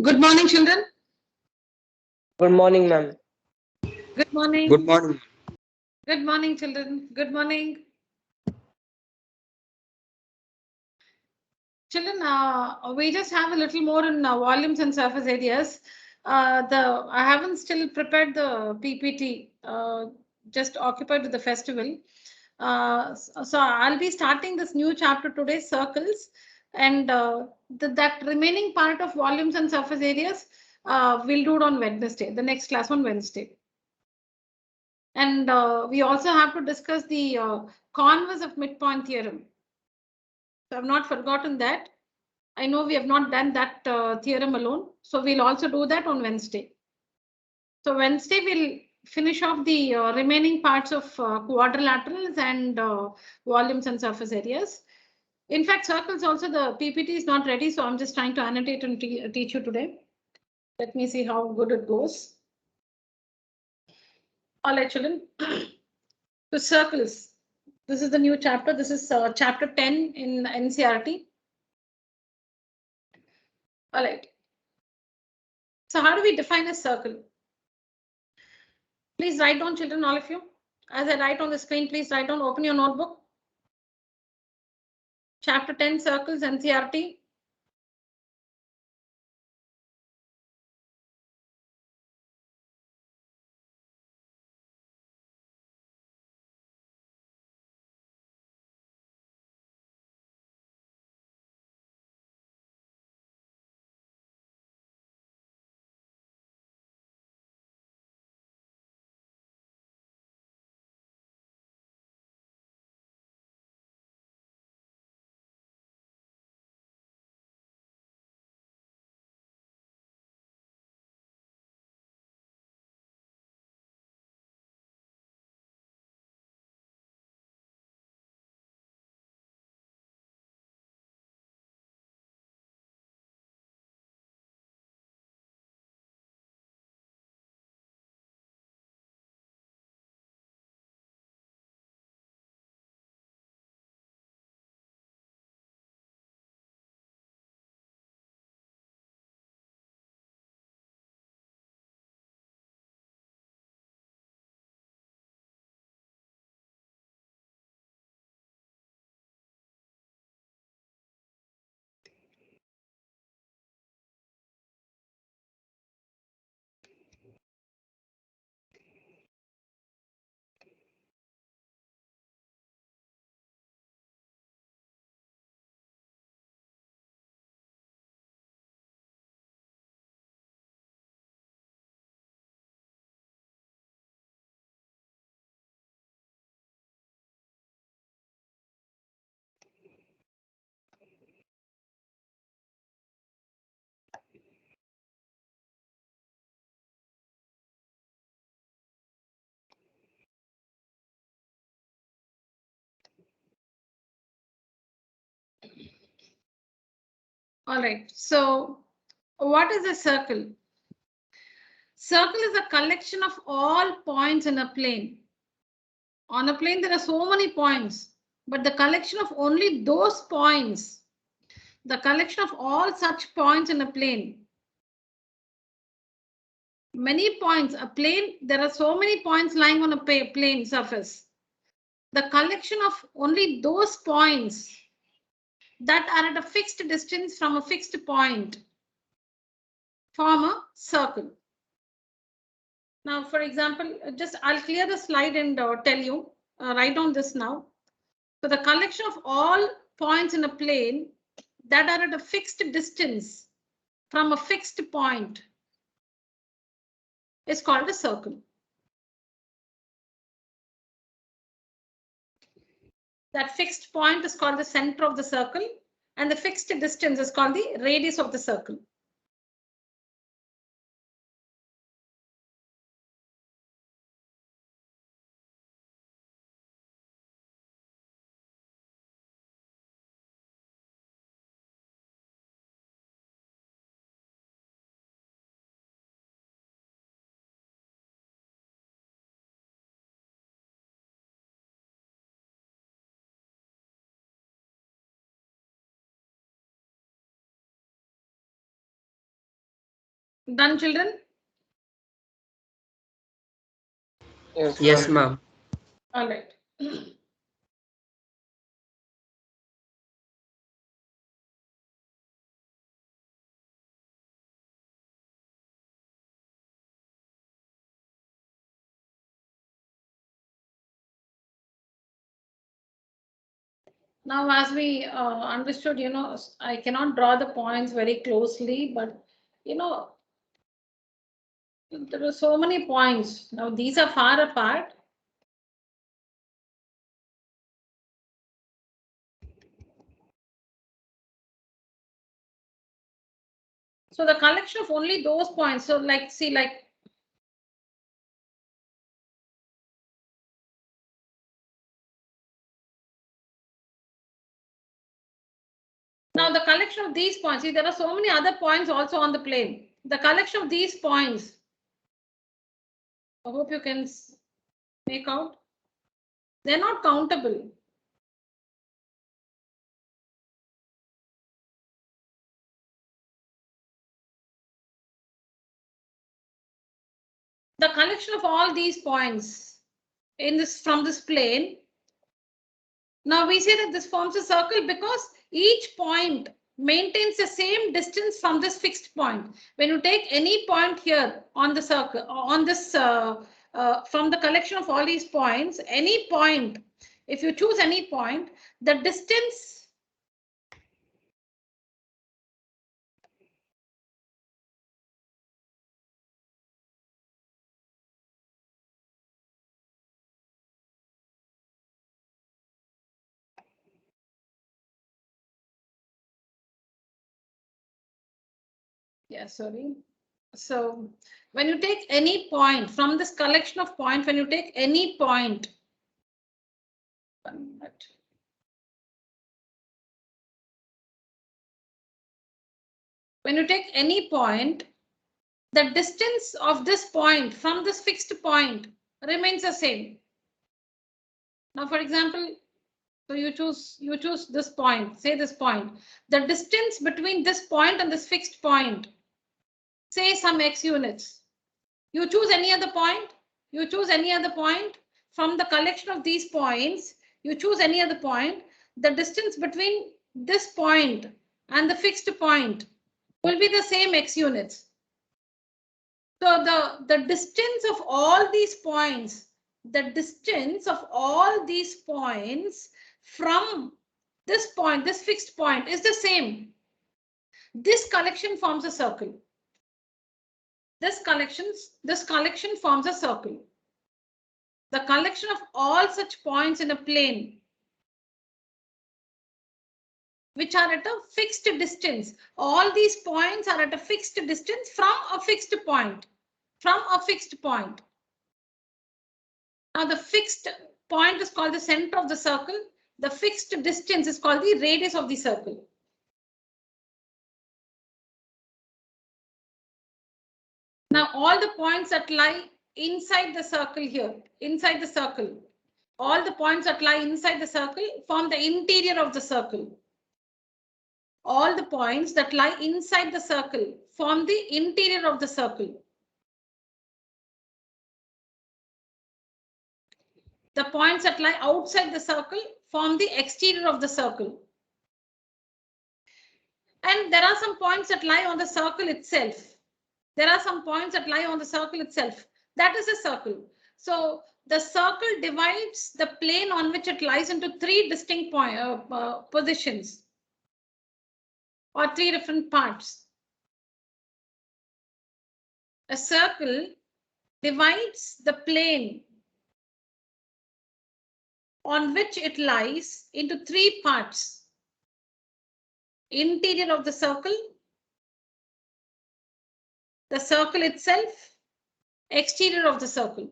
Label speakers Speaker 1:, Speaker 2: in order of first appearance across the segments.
Speaker 1: Good morning, children.
Speaker 2: Good morning, ma'am.
Speaker 1: Good morning.
Speaker 3: Good morning.
Speaker 1: Good morning, children. Good morning. Children, we just have a little more in volumes and surface areas. I haven't still prepared the PPT, just occupied with the festival. So I'll be starting this new chapter today, circles, and that remaining part of volumes and surface areas, we'll do it on Wednesday, the next class on Wednesday. And we also have to discuss the converse of midpoint theorem. So I've not forgotten that. I know we have not done that theorem alone. So we'll also do that on Wednesday. So Wednesday we'll finish off the remaining parts of quadrilaterals and volumes and surface areas. In fact, circles also the PPT is not ready. So I'm just trying to annotate and teach you today. Let me see how good it goes. All right, children. So circles. This is the new chapter. This is chapter 10 in NCERT. All right. So how do we define a circle? Please write down, children, all of you. As I write on the screen, please write down, open your notebook. Chapter 10, circles, NCERT. All right. So what is a circle? Circle is a collection of all points in a plane. On a plane, there are so many points, but the collection of only those points, the collection of all such points in a plane, many points, a plane, there are so many points lying on a plane surface. The collection of only those points that are at a fixed distance from a fixed point form a circle. Now, for example, just I'll clear the slide and tell you, write down this now. So the collection of all points in a plane that are at a fixed distance from a fixed point is called a circle. That fixed point is called the center of the circle, and the fixed distance is called the radius of the circle. Done, children?
Speaker 2: Yes, ma'am.
Speaker 1: All right. Now, as we understood, I cannot draw the points very closely, but there are so many points. Now, these are far apart. So the collection of only those points. So like, see, like, now the collection of these points, see, there are so many other points also on the plane. The collection of these points, I hope you can make out. They're not countable. The collection of all these points in this from this plane. Now we say that this forms a circle because each point maintains the same distance from this fixed point. When you take any point here on the circle, on this from the collection of all these points, any point, if you choose any point, the distance sorry. So when you take any point from this collection of points, when you take any point, when you take any point, the distance of this point from this fixed point remains the same. Now, for example, so you choose this point, say this point. The distance between this point and this fixed point, say some x units. You choose any other point. You choose any other point from the collection of these points. You choose any other point. The distance between this point and the fixed point will be the same x units. So the distance of all these points, the distance of all these points from this point, this fixed point is the same. This collection forms a circle. This collection forms a circle. The collection of all such points in a plane which are at a fixed distance. All these points are at a fixed distance from a fixed point. From a fixed point. Now the fixed point is called the center of the circle. The fixed distance is called the radius of the circle. Now all the points that lie inside the circle here, inside the circle, all the points that lie inside the circle form the interior of the circle. All the points that lie inside the circle form the interior of the circle. The points that lie outside the circle form the exterior of the circle. And there are some points that lie on the circle itself. There are some points that lie on the circle itself. That is a circle. So the circle divides the plane on which it lies into three distinct positions or three different parts. A circle divides the plane on which it lies into three parts. Interior of the circle itself, exterior of the circle.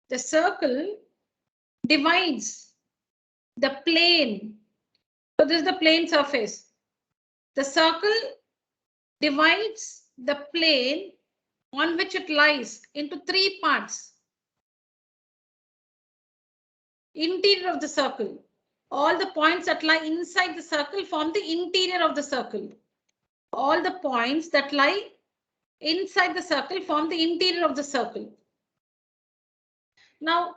Speaker 1: The circle divides the plane. So this is the plane surface. The circle divides the plane on which it lies into three parts. Interior of the circle. All the points that lie inside the circle form the interior of the circle. all the points that lie inside the circle form the interior of the circle. Now,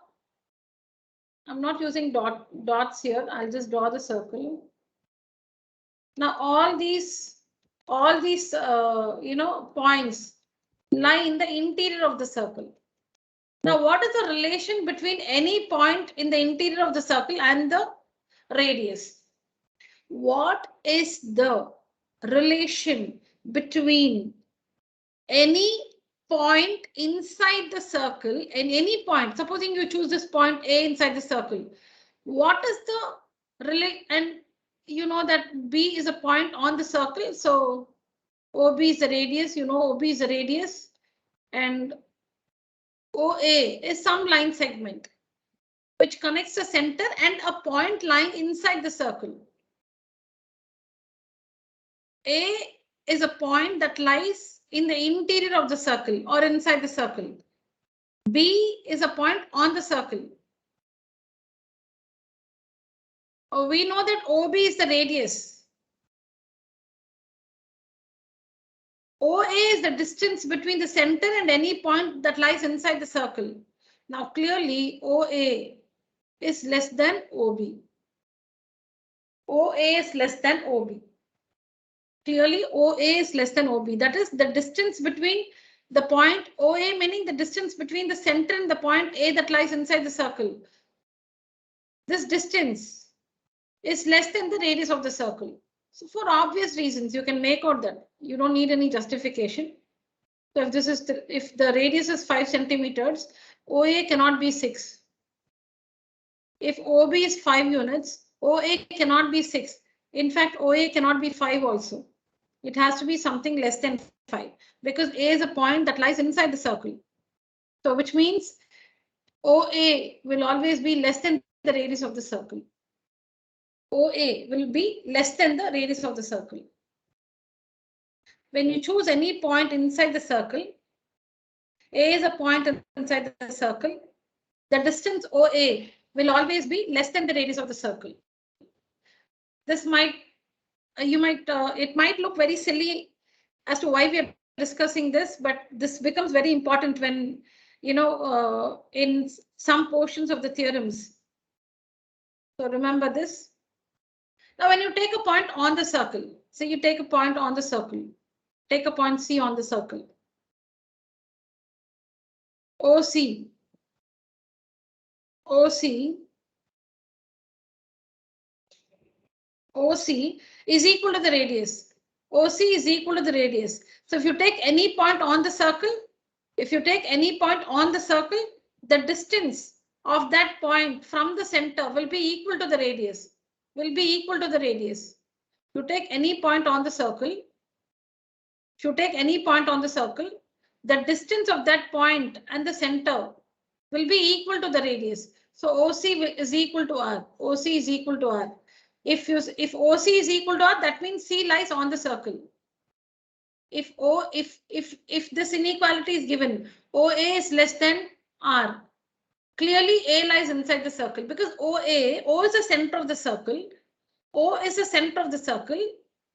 Speaker 1: I'm not using dots here. I'll just draw the circle. Now, all these points lie in the interior of the circle. Now, what is the relation between any point in the interior of the circle and the radius? What is the relation between any point inside the circle and any point? Supposing you choose this point A inside the circle, what is the relation? And you know that B is a point on the circle, so OB is the radius. You know OB is the radius, and OA is some line segment which connects the center and a point lying inside the circle. A is a point that lies in the interior of the circle or inside the circle. B is a point on the circle. We know that OB is the radius. OA is the distance between the center and any point that lies inside the circle. Now clearly OA is less than OB. OA is less than OB. Clearly OA is less than OB. That is the distance between the point OA, meaning the distance between the center and the point A that lies inside the circle. This distance is less than the radius of the circle. So for obvious reasons, you can make out that you don't need any justification. So if this is if the radius is 5 centimeters, OA cannot be 6. If OB is 5 units, OA cannot be 6. In fact, OA cannot be 5 also. It has to be something less than 5 because A is a point that lies inside the circle. So which means OA will always be less than the radius of the circle. OA will be less than the radius of the circle. When you choose any point inside the circle, A is a point inside the circle. The distance OA will always be less than the radius of the circle. This might, it might look very silly as to why we are discussing this, but this becomes very important when, in some portions of the theorems. So remember this. Now, when you take a point on the circle, say you take a point on the circle, take a point C on the circle. OC is equal to the radius. OC is equal to the radius. So if you take any point on the circle, the distance of that point from the center will be equal to the radius. You take any point on the circle. The distance of that point and the center will be equal to the radius. So OC is equal to R. If OC is equal to R, that means C lies on the circle. If this inequality is given, OA is less than R. Clearly A lies inside the circle because O is the center of the circle.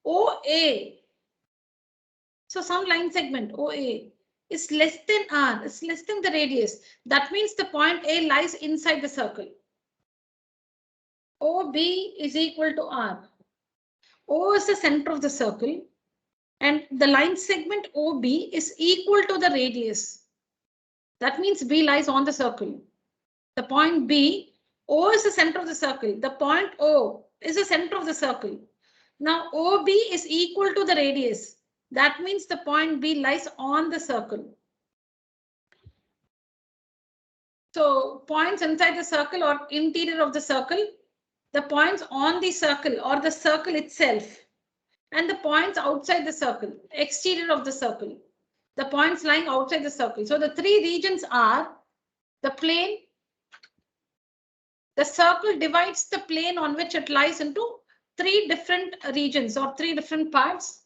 Speaker 1: OA. So some line segment OA is less than R, is less than the radius. That means the point A lies inside the circle. OB is equal to R. O is the center of the circle and the line segment OB is equal to the radius. That means B lies on the circle. The point B, O is the center of the circle. The point O is the center of the circle. Now OB is equal to the radius. That means the point B lies on the circle. So points inside the circle or interior of the circle, the points on the circle or the circle itself, and the points outside the circle, exterior of the circle, the points lying outside the circle. So the three regions are the plane. The circle divides the plane on which it lies into three different regions or three different parts.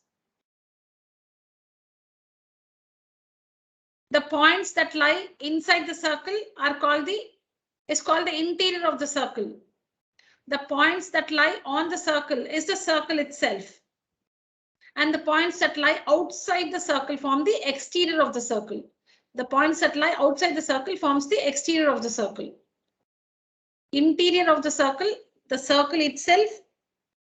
Speaker 1: The points that lie inside the circle are called the interior of the circle. The points that lie on the circle is the circle itself. and the points that lie outside the circle form the exterior of the circle. The points that lie outside the circle forms the exterior of the circle. Interior of the circle itself,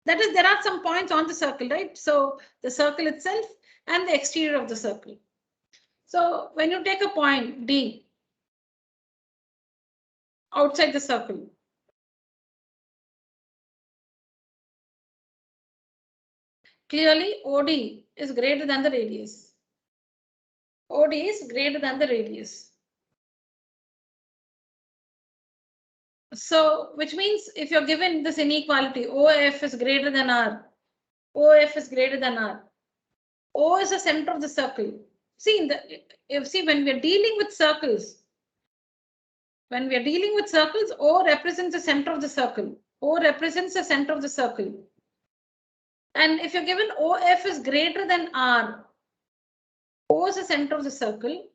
Speaker 1: that is, there are some points on the circle, right? So the circle itself and the exterior of the circle. So when you take a point D outside the circle, clearly OD is greater than the radius. OD is greater than the radius. So which means if you're given this inequality, OF is greater than R, OF is greater than R. O is the center of the circle. See, when we are dealing with circles, O represents the center of the circle. O represents the center of the circle. And if you're given OF is greater than R, O is the center of the circle,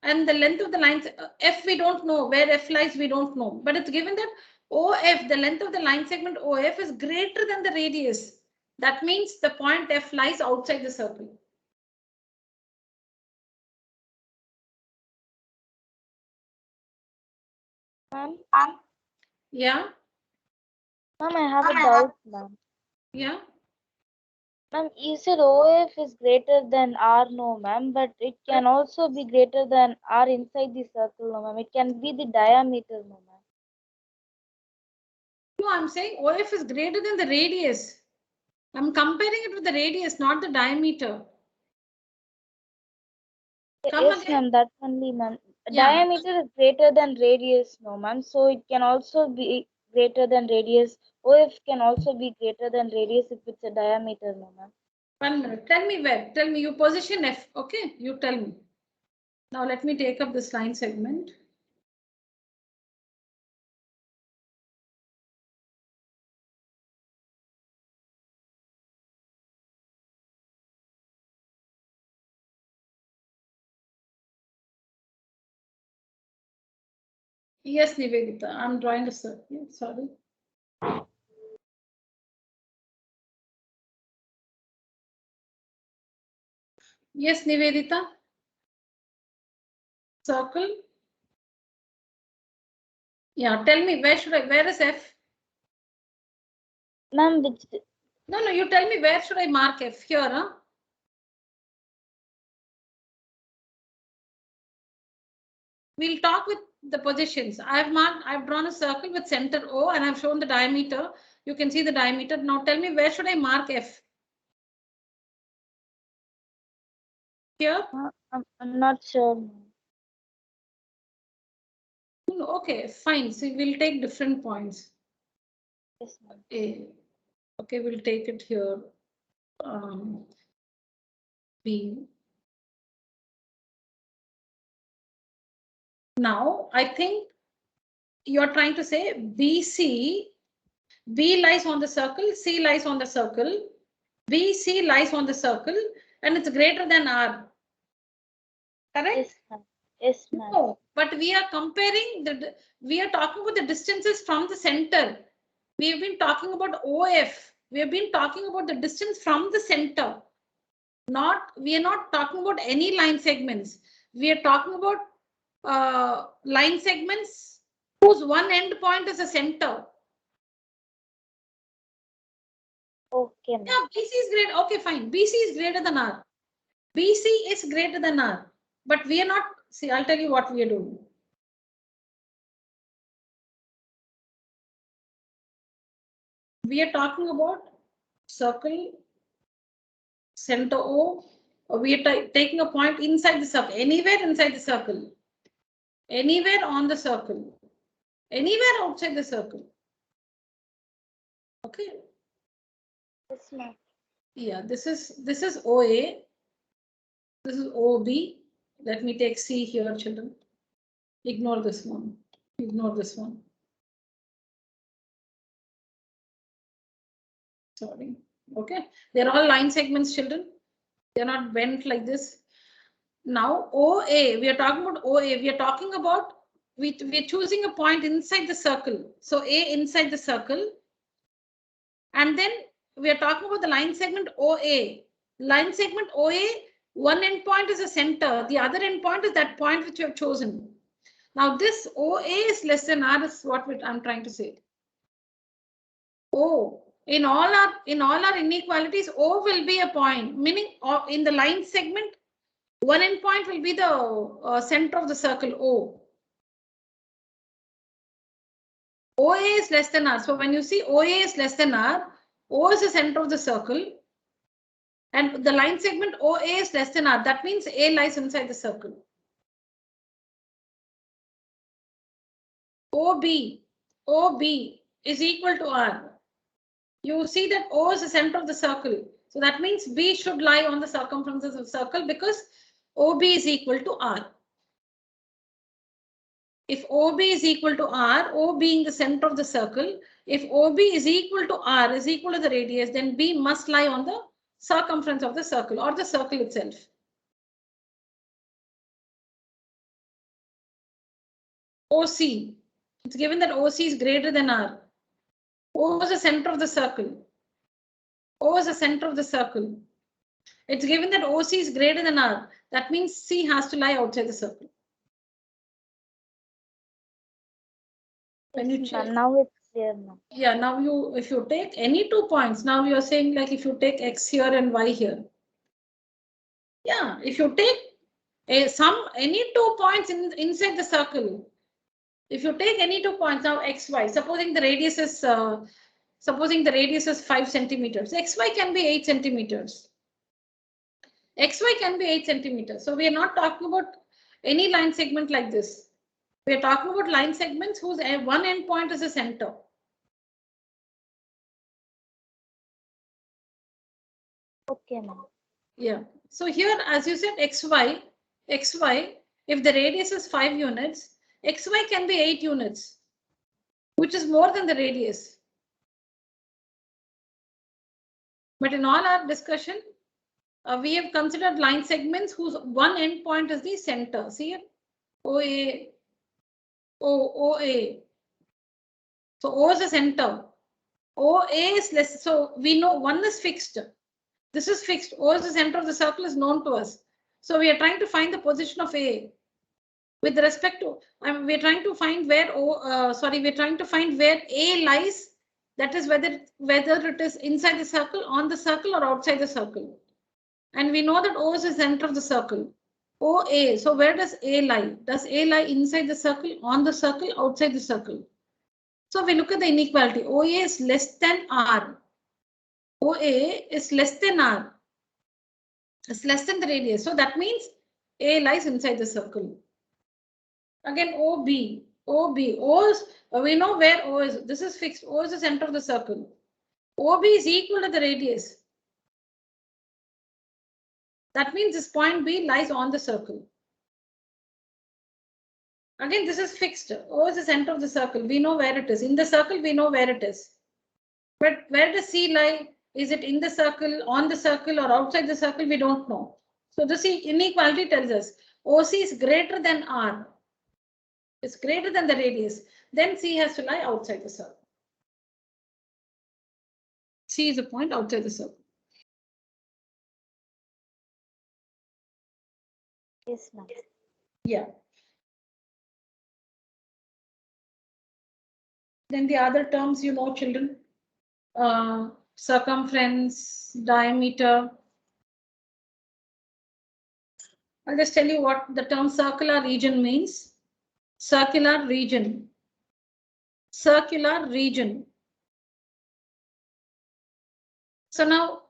Speaker 1: and the length of the lines, F we don't know, where F lies we don't know, but it's given that OF, the length of the line segment OF is greater than the radius. That means the point F lies outside the circle.
Speaker 3: Ma'am?
Speaker 1: Yeah?
Speaker 3: Ma'am, I have a doubt, ma'am.
Speaker 1: Yeah?
Speaker 3: Ma'am, you said OF is greater than R, no, ma'am, but it can also be greater than R inside the circle, no, ma'am. It can be the diameter, no, ma'am.
Speaker 1: No, I'm saying OF is greater than the radius. I'm comparing it with the radius, not the diameter.
Speaker 3: Yes, ma'am, that's only, ma'am.
Speaker 1: Yeah.
Speaker 3: Diameter is greater than radius, no, ma'am. So it can also be greater than radius. OF can also be greater than radius if it's a diameter, no, ma'am.
Speaker 1: 1 minute. Tell me where. Tell me you position F. Okay, you tell me. Now let me take up this line segment. Yes, Nivedita, I'm drawing a circle. Sorry. Yes, Nivedita. Circle. Yeah, tell me where is F?
Speaker 3: Ma'am, which
Speaker 1: No, you tell me where should I mark F here, huh? We'll talk with the positions. I've drawn a circle with center O and I've shown the diameter. You can see the diameter. Now tell me where should I mark F? Here?
Speaker 3: I'm not sure.
Speaker 1: Okay, fine. So we'll take different points.
Speaker 3: Yes, ma'am.
Speaker 1: A. Okay, we'll take it here. B. Now, I think you're trying to say BC, B lies on the circle, C lies on the circle, BC lies on the circle, and it's greater than R. Correct?
Speaker 3: Yes, ma'am. Yes, ma'am.
Speaker 1: No, but we are comparing we are talking about the distances from the center. We have been talking about OF. We have been talking about the distance from the center. We are not talking about any line segments. We are talking about line segments whose one end point is a center.
Speaker 3: Okay, ma'am.
Speaker 1: Yeah, BC is great. Okay, fine. BC is greater than R. BC is greater than R. But we are not. See, I'll tell you what we are doing. We are talking about circle, center O. We are taking a point inside the circle, anywhere inside the circle, anywhere on the circle, anywhere outside the circle. Okay.
Speaker 3: Yes, ma'am.
Speaker 1: Yeah, this is OA. This is OB. Let me take C here, children. Ignore this one. Ignore this one. Sorry. Okay. They're all line segments, children. They're not bent like this. Now, OA, we are talking about OA. We are talking about, we are choosing a point inside the circle. So A inside the circle. And then we are talking about the line segment OA. line segment OA, one endpoint is a center, the other endpoint is that point which you have chosen. Now this OA is less than R is what I'm trying to say. O, in all our inequalities, O will be a point, meaning in the line segment, one endpoint will be the center of the circle O. OA is less than R. So when you see OA is less than R, O is the center of the circle. And the line segment OA is less than R. That means A lies inside the circle. OB is equal to R. You see that O is the center of the circle. So that means B should lie on the circumferences of the circle because OB is equal to R. If OB is equal to R, O being the center of the circle, if OB is equal to R is equal to the radius, then B must lie on the circumference of the circle or the circle itself. OC, it's given that OC is greater than R. O is the center of the circle. O is the center of the circle. It's given that OC is greater than R. That means C has to lie outside the circle. When you check,
Speaker 3: now it's clear now.
Speaker 1: Yeah, now if you take any 2 points, now you are saying like if you take X here and Y here. Yeah, if you take any 2 points inside the circle, if you take any 2 points now X, Y, supposing the radius is 5 centimeters, XY can be 8 centimeters. XY can be 8 centimeters. So we are not talking about any line segment like this. We are talking about line segments whose one endpoint is a center.
Speaker 3: Okay, ma'am.
Speaker 1: Yeah. So here, as you said, XY, if the radius is 5 units, XY can be 8 units, which is more than the radius. But in all our discussion, we have considered line segments whose one endpoint is the center. See it? OA. So O is the center. OA is less. So we know one is fixed. This is fixed. O is the center of the circle is known to us. So we are trying to find the position of A. With respect to, we're trying to find where we're trying to find where A lies. That is whether it is inside the circle, on the circle, or outside the circle. And we know that O is the center of the circle. OA. So where does A lie? Does A lie inside the circle, on the circle, outside the circle? So we look at the inequality. OA is less than R. OA is less than R. It's less than the radius. So that means A lies inside the circle. Again, OB. O is, we know where O is. This is fixed. O is the center of the circle. OB is equal to the radius. That means this point B lies on the circle. Again, this is fixed. O is the center of the circle. We know where it is. In the circle, we know where it is. But where does C lie? Is it in the circle, on the circle, or outside the circle? We don't know. So this inequality tells us OC is greater than R. It's greater than the radius. Then C has to lie outside the circle. C is a point outside the circle.
Speaker 3: Yes, ma'am.
Speaker 1: Yeah. Then the other terms, you know, children, circumference, diameter. I'll just tell you what the term circular region means. Circular region. Circular region. So now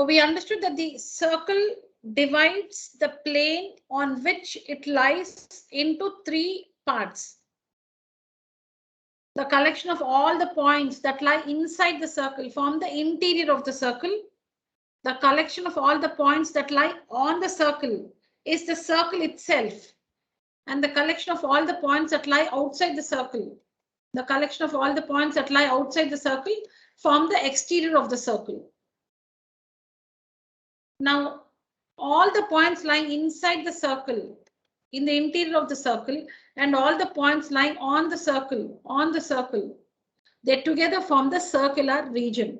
Speaker 1: we understood that the circle divides the plane on which it lies into 3 parts. The collection of all the points that lie inside the circle form the interior of the circle. The collection of all the points that lie on the circle is the circle itself. And the collection of all the points that lie outside the circle. The collection of all the points that lie outside the circle form the exterior of the circle. Now, all the points lying inside the circle, in the interior of the circle, and all the points lying on the circle, they together form the circular region.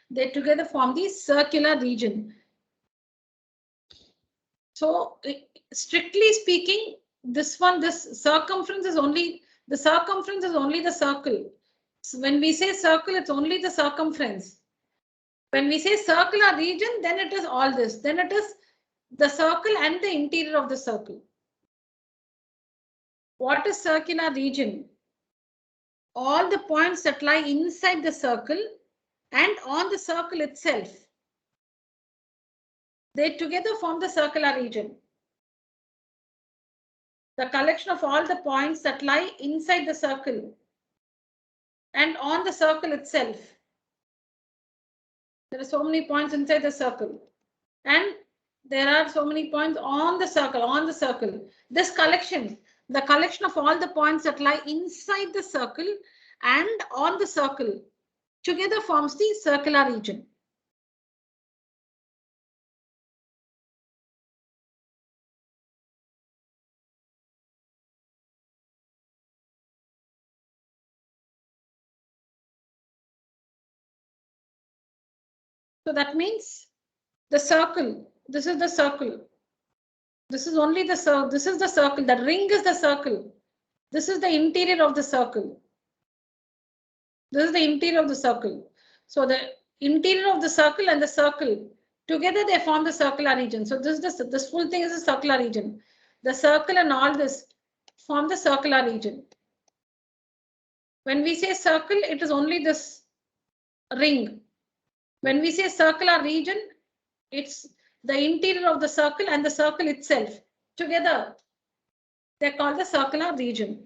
Speaker 1: They together form the circular region. So strictly speaking, this circumference is only the circle. So when we say circle, it's only the circumference. When we say circular region, then it is all this. Then it is the circle and the interior of the circle. What is circular region? All the points that lie inside the circle and on the circle itself. They together form the circular region. The collection of all the points that lie inside the circle and on the circle itself. There are so many points inside the circle and there are so many points on the circle. This collection, the collection of all the points that lie inside the circle and on the circle together forms the circular region. So that means the circle, this is the circle. This is only the circle. This is the circle. The ring is the circle. This is the interior of the circle. This is the interior of the circle. So the interior of the circle and the circle together they form the circular region. So this full thing is a circular region. The circle and all this form the circular region. When we say circle, it is only this ring. When we say circular region, it's the interior of the circle and the circle itself. Together, they're called the circular region.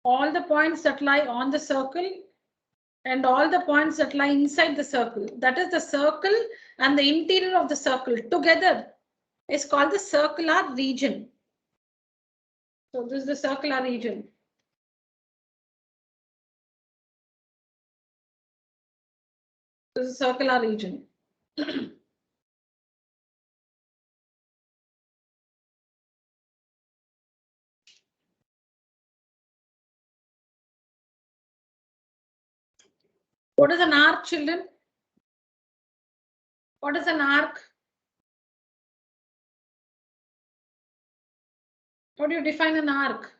Speaker 1: All the points that lie on the circle and all the points that lie inside the circle. That is the circle and the interior of the circle together is called the circular region. So this is the circular region. This is circular region. What is an arc, children? What is an arc? How do you define an arc?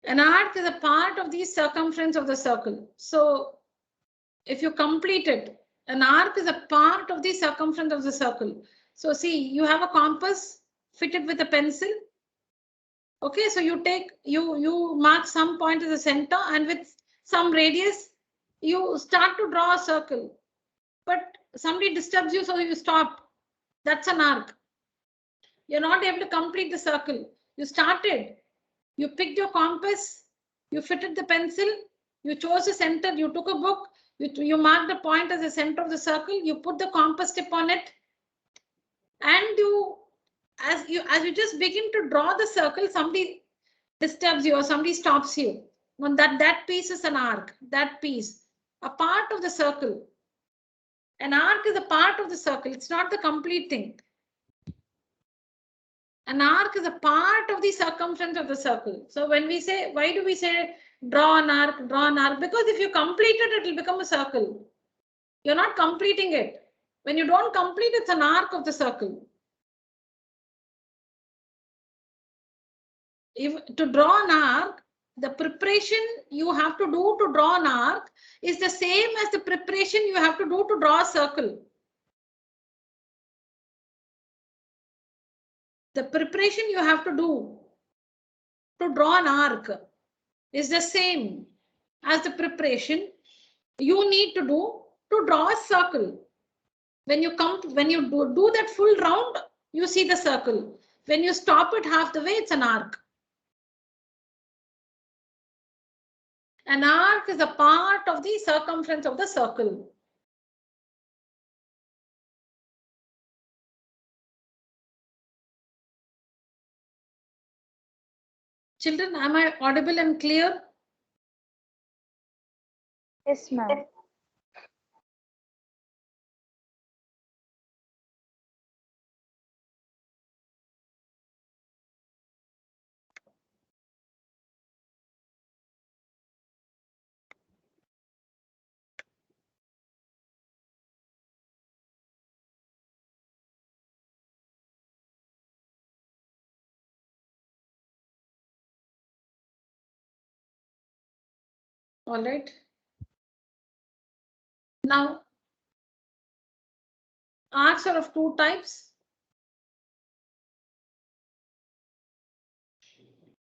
Speaker 1: An arc is a part of the circumference of the circle. So if you complete it, an arc is a part of the circumference of the circle. So see, you have a compass fitted with a pencil. Okay, so you mark some point as a center and with some radius, you start to draw a circle. But somebody disturbs you, so you stop. That's an arc. You're not able to complete the circle. You started, you picked your compass, you fitted the pencil, you chose a center, you took a book, you marked the point as the center of the circle, you put the compass tip on it, and as you just begin to draw the circle, somebody disturbs you or somebody stops you. When that piece is an arc, that piece, a part of the circle. An arc is a part of the circle, it's not the complete thing. An arc is a part of the circumference of the circle. So when we say, why do we say draw an arc, draw an arc? Because if you complete it, it will become a circle. You're not completing it. When you don't complete, it's an arc of the circle. To draw an arc, the preparation you have to do to draw an arc is the same as the preparation you have to do to draw a circle. The preparation you have to do to draw an arc is the same as the preparation you need to do to draw a circle. When you do that full round, you see the circle. When you stop it half the way, it's an arc. An arc is a part of the circumference of the circle. Children, am I audible and clear?
Speaker 3: Yes, ma'am.
Speaker 1: All right. Now, arcs are of two types.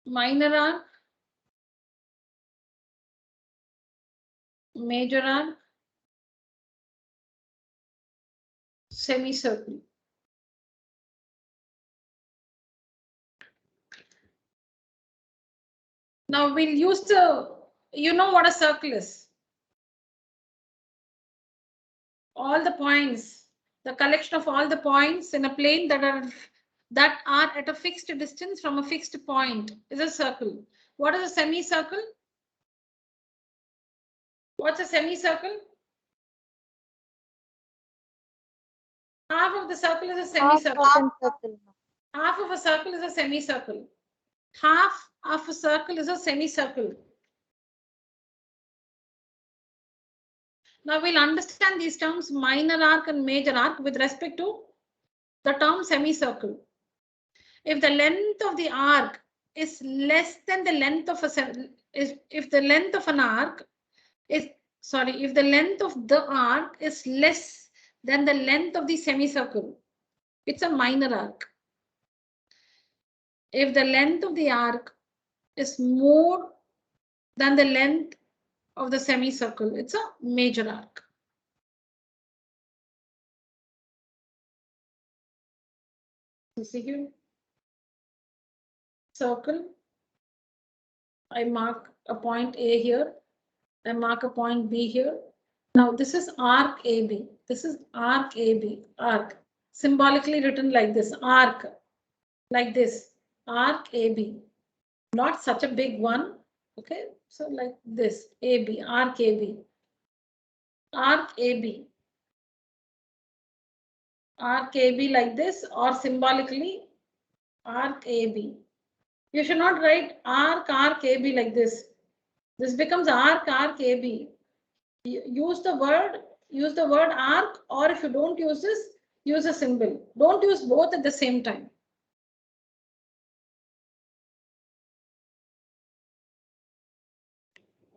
Speaker 1: Minor arc, major arc, semicircle. Now we'll use you know what a circle is. All the points, the collection of all the points in a plane that are at a fixed distance from a fixed point is a circle. What is a semicircle? What's a semicircle? Half of the circle is a semicircle. Half of a circle is a semicircle. Half of a circle is a semicircle. Now we'll understand these terms minor arc and major arc with respect to the term semicircle. If the length of the arc is less than the length of if the length of an arc is if the length of the arc is less than the length of the semicircle, it's a minor arc. If the length of the arc is more than the length of the semicircle, it's a major arc. You see here, circle. I mark a point A here. I mark a point B here. Now this is arc AB. This is arc AB. Arc symbolically written like this. Arc like this. Arc AB. Not such a big one. Okay, so like this. AB. Arc AB. Arc AB. Arc AB like this, or symbolically arc AB. You should not write arc AB like this. This becomes arc AB. Use the word arc, or if you don't use this, use a symbol. Don't use both at the same time.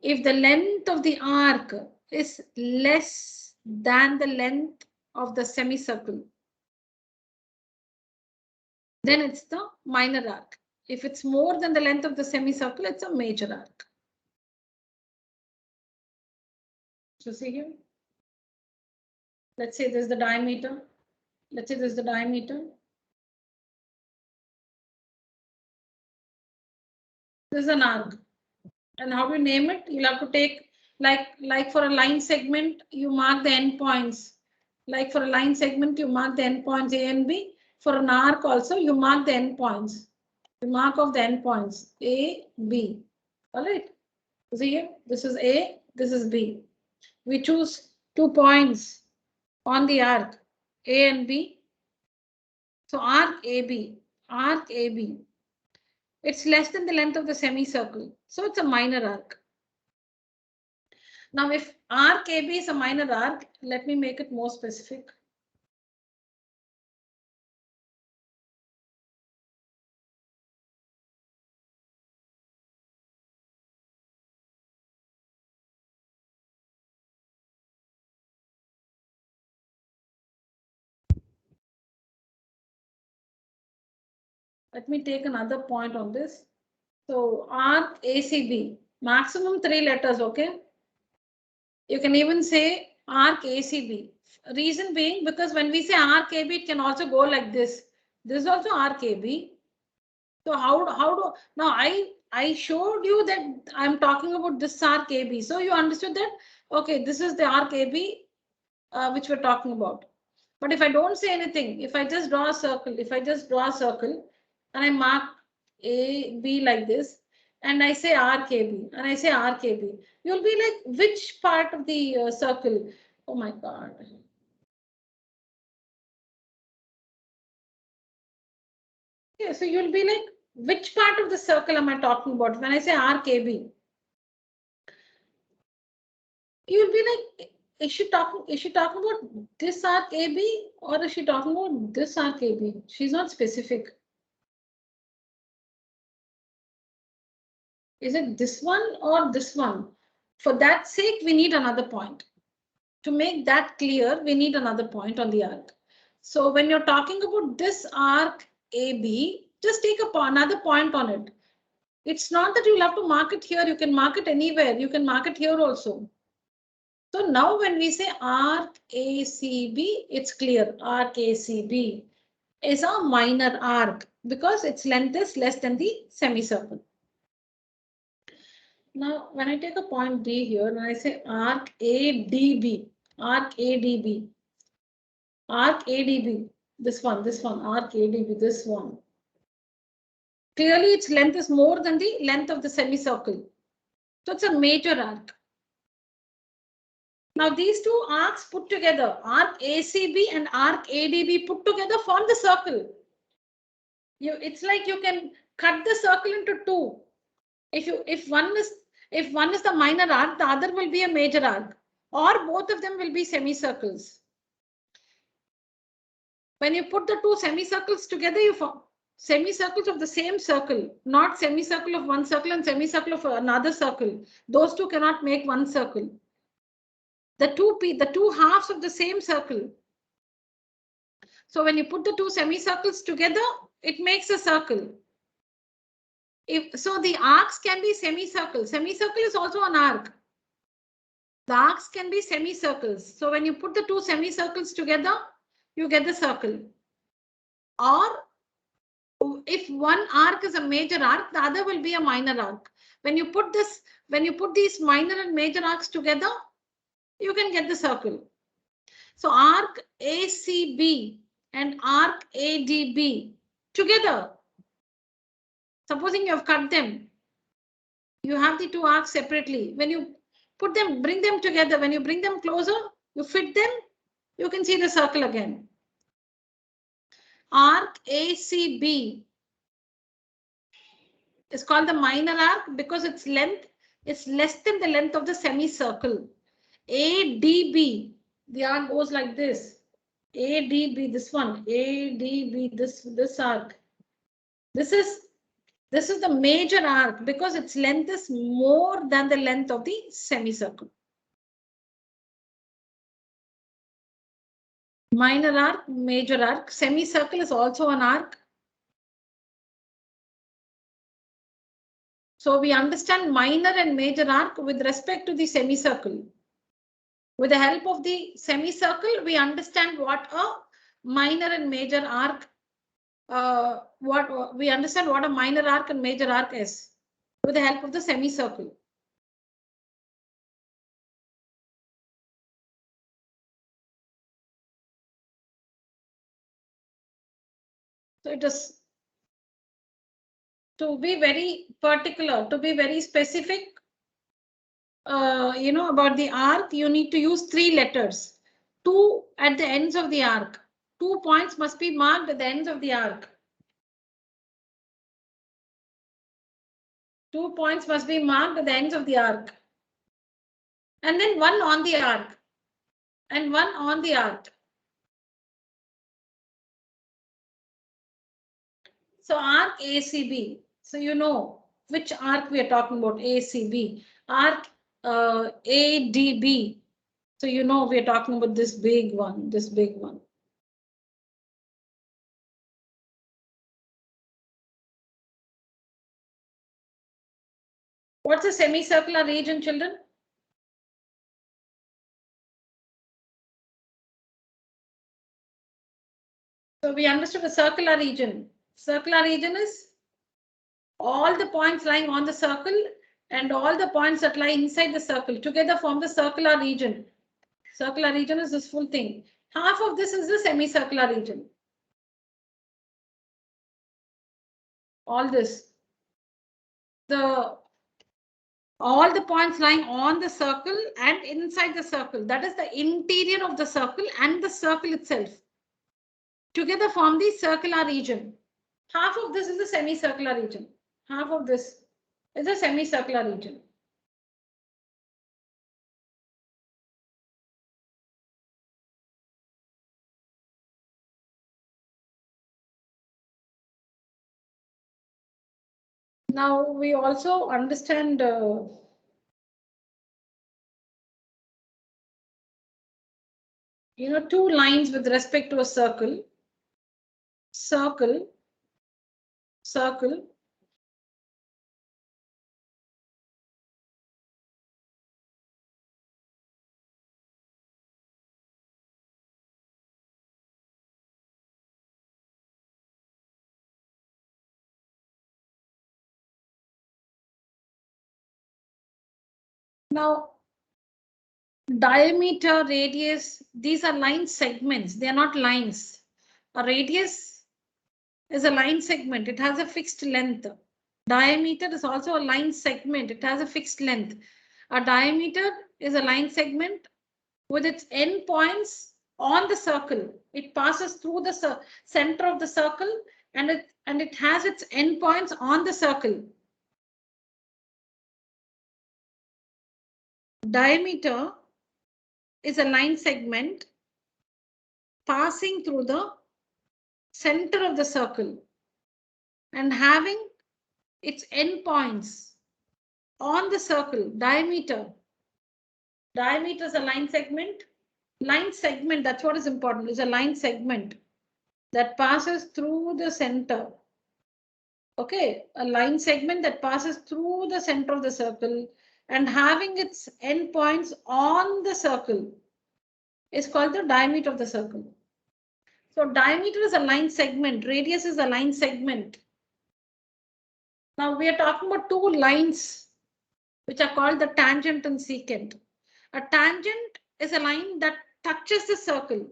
Speaker 1: If the length of the arc is less than the length of the semicircle, then it's the minor arc. If it's more than the length of the semicircle, it's a major arc. So see here. Let's say this is the diameter. Let's say this is the diameter. This is an arc. And how do you name it? You'll have to take like for a line segment, you mark the endpoints. Like for a line segment, you mark the endpoints A and B. For an arc also, you mark the endpoints. You mark off the endpoints A, B. All right. See here, this is A, this is B. We choose 2 points on the arc, A and B. So arc AB, it's less than the length of the semicircle. So it's a minor arc. Now, if arc AB is a minor arc, let me make it more specific. Let me take another point on this. So arc ACB, maximum 3 letters, okay? You can even say arc ACB. Reason being, because when we say arc AB, it can also go like this. This is also arc AB. So how do now I showed you that I'm talking about this arc AB. So you understood that, okay, this is the arc AB which we're talking about. But if I don't say anything, if I just draw a circle, and I mark A, B like this, and I say RKB, and I say RKB, you'll be like, which part of the circle? Oh my God. Yeah, so you'll be like, which part of the circle am I talking about? When I say RKB, you'll be like, is she talking about this arc AB, or is she talking about this arc AB? She's not specific. Is it this one or this one? For that sake, we need another point. To make that clear, we need another point on the arc. So when you're talking about this arc AB, just take another point on it. It's not that you'll have to mark it here. You can mark it anywhere. You can mark it here also. So now when we say arc ACB, it's clear. Arc ACB is a minor arc because its length is less than the semicircle. Now, when I take a point D here and I say arc ADB, arc ADB, arc ADB, this one, arc ADB, this one. Clearly, its length is more than the length of the semicircle. So it's a major arc. Now, these two arcs put together, arc ACB and arc ADB put together form the circle. It's like you can cut the circle into two. If one is the minor arc, the other will be a major arc, or both of them will be semicircles. When you put the two semicircles together, you form semicircles of the same circle, not semicircle of one circle and semicircle of another circle. Those two cannot make one circle. The two halves of the same circle. So when you put the two semicircles together, it makes a circle. So the arcs can be semicircles. Semicircle is also an arc. The arcs can be semicircles. So when you put the two semicircles together, you get the circle. Or if one arc is a major arc, the other will be a minor arc. When you put these minor and major arcs together, you can get the circle. So arc ACB and arc ADB together. Supposing you have cut them, you have the two arcs separately. When you bring them together, when you bring them closer, you fit them, you can see the circle again. Arc ACB is called the minor arc because its length is less than the length of the semicircle. ADB, the arc goes like this. ADB, this one, ADB, this arc. This is the major arc because its length is more than the length of the semicircle. Minor arc, major arc. Semicircle is also an arc. So we understand minor and major arc with respect to the semicircle. With the help of the semicircle, we understand what a minor and major arc, we understand what a minor arc and major arc is with the help of the semicircle. So it is to be very particular, to be very specific, about the arc, you need to use 3 letters. 2 at the ends of the arc. 2 points must be marked at the ends of the arc. 2 points must be marked at the ends of the arc. And then 1 on the arc. And 1 on the arc. So arc ACB. So you know which arc we are talking about, ACB. Arc ADB. So you know we are talking about this big one, this big one. What's a semicircular region, children? So we understood the circular region. Circular region is all the points lying on the circle and all the points that lie inside the circle together form the circular region. Circular region is this full thing. Half of this is the semicircular region. All this. All the points lying on the circle and inside the circle. That is the interior of the circle and the circle itself. Together form the circular region. Half of this is the semicircular region. Half of this is a semicircular region. Now we also understand two lines with respect to a circle. Circle. Now, diameter, radius, these are line segments. They are not lines. A radius is a line segment. It has a fixed length. Diameter is also a line segment. It has a fixed length. A diameter is a line segment with its endpoints on the circle. It passes through the center of the circle and it has its endpoints on the circle. Diameter is a line segment passing through the center of the circle and having its endpoints on the circle. Diameter is a line segment. Line segment, that's what is important, is a line segment that passes through the center. Okay, a line segment that passes through the center of the circle and having its endpoints on the circle is called the diameter of the circle. So diameter is a line segment, radius is a line segment. Now we are talking about two lines which are called the tangent and secant. A tangent is a line that touches the circle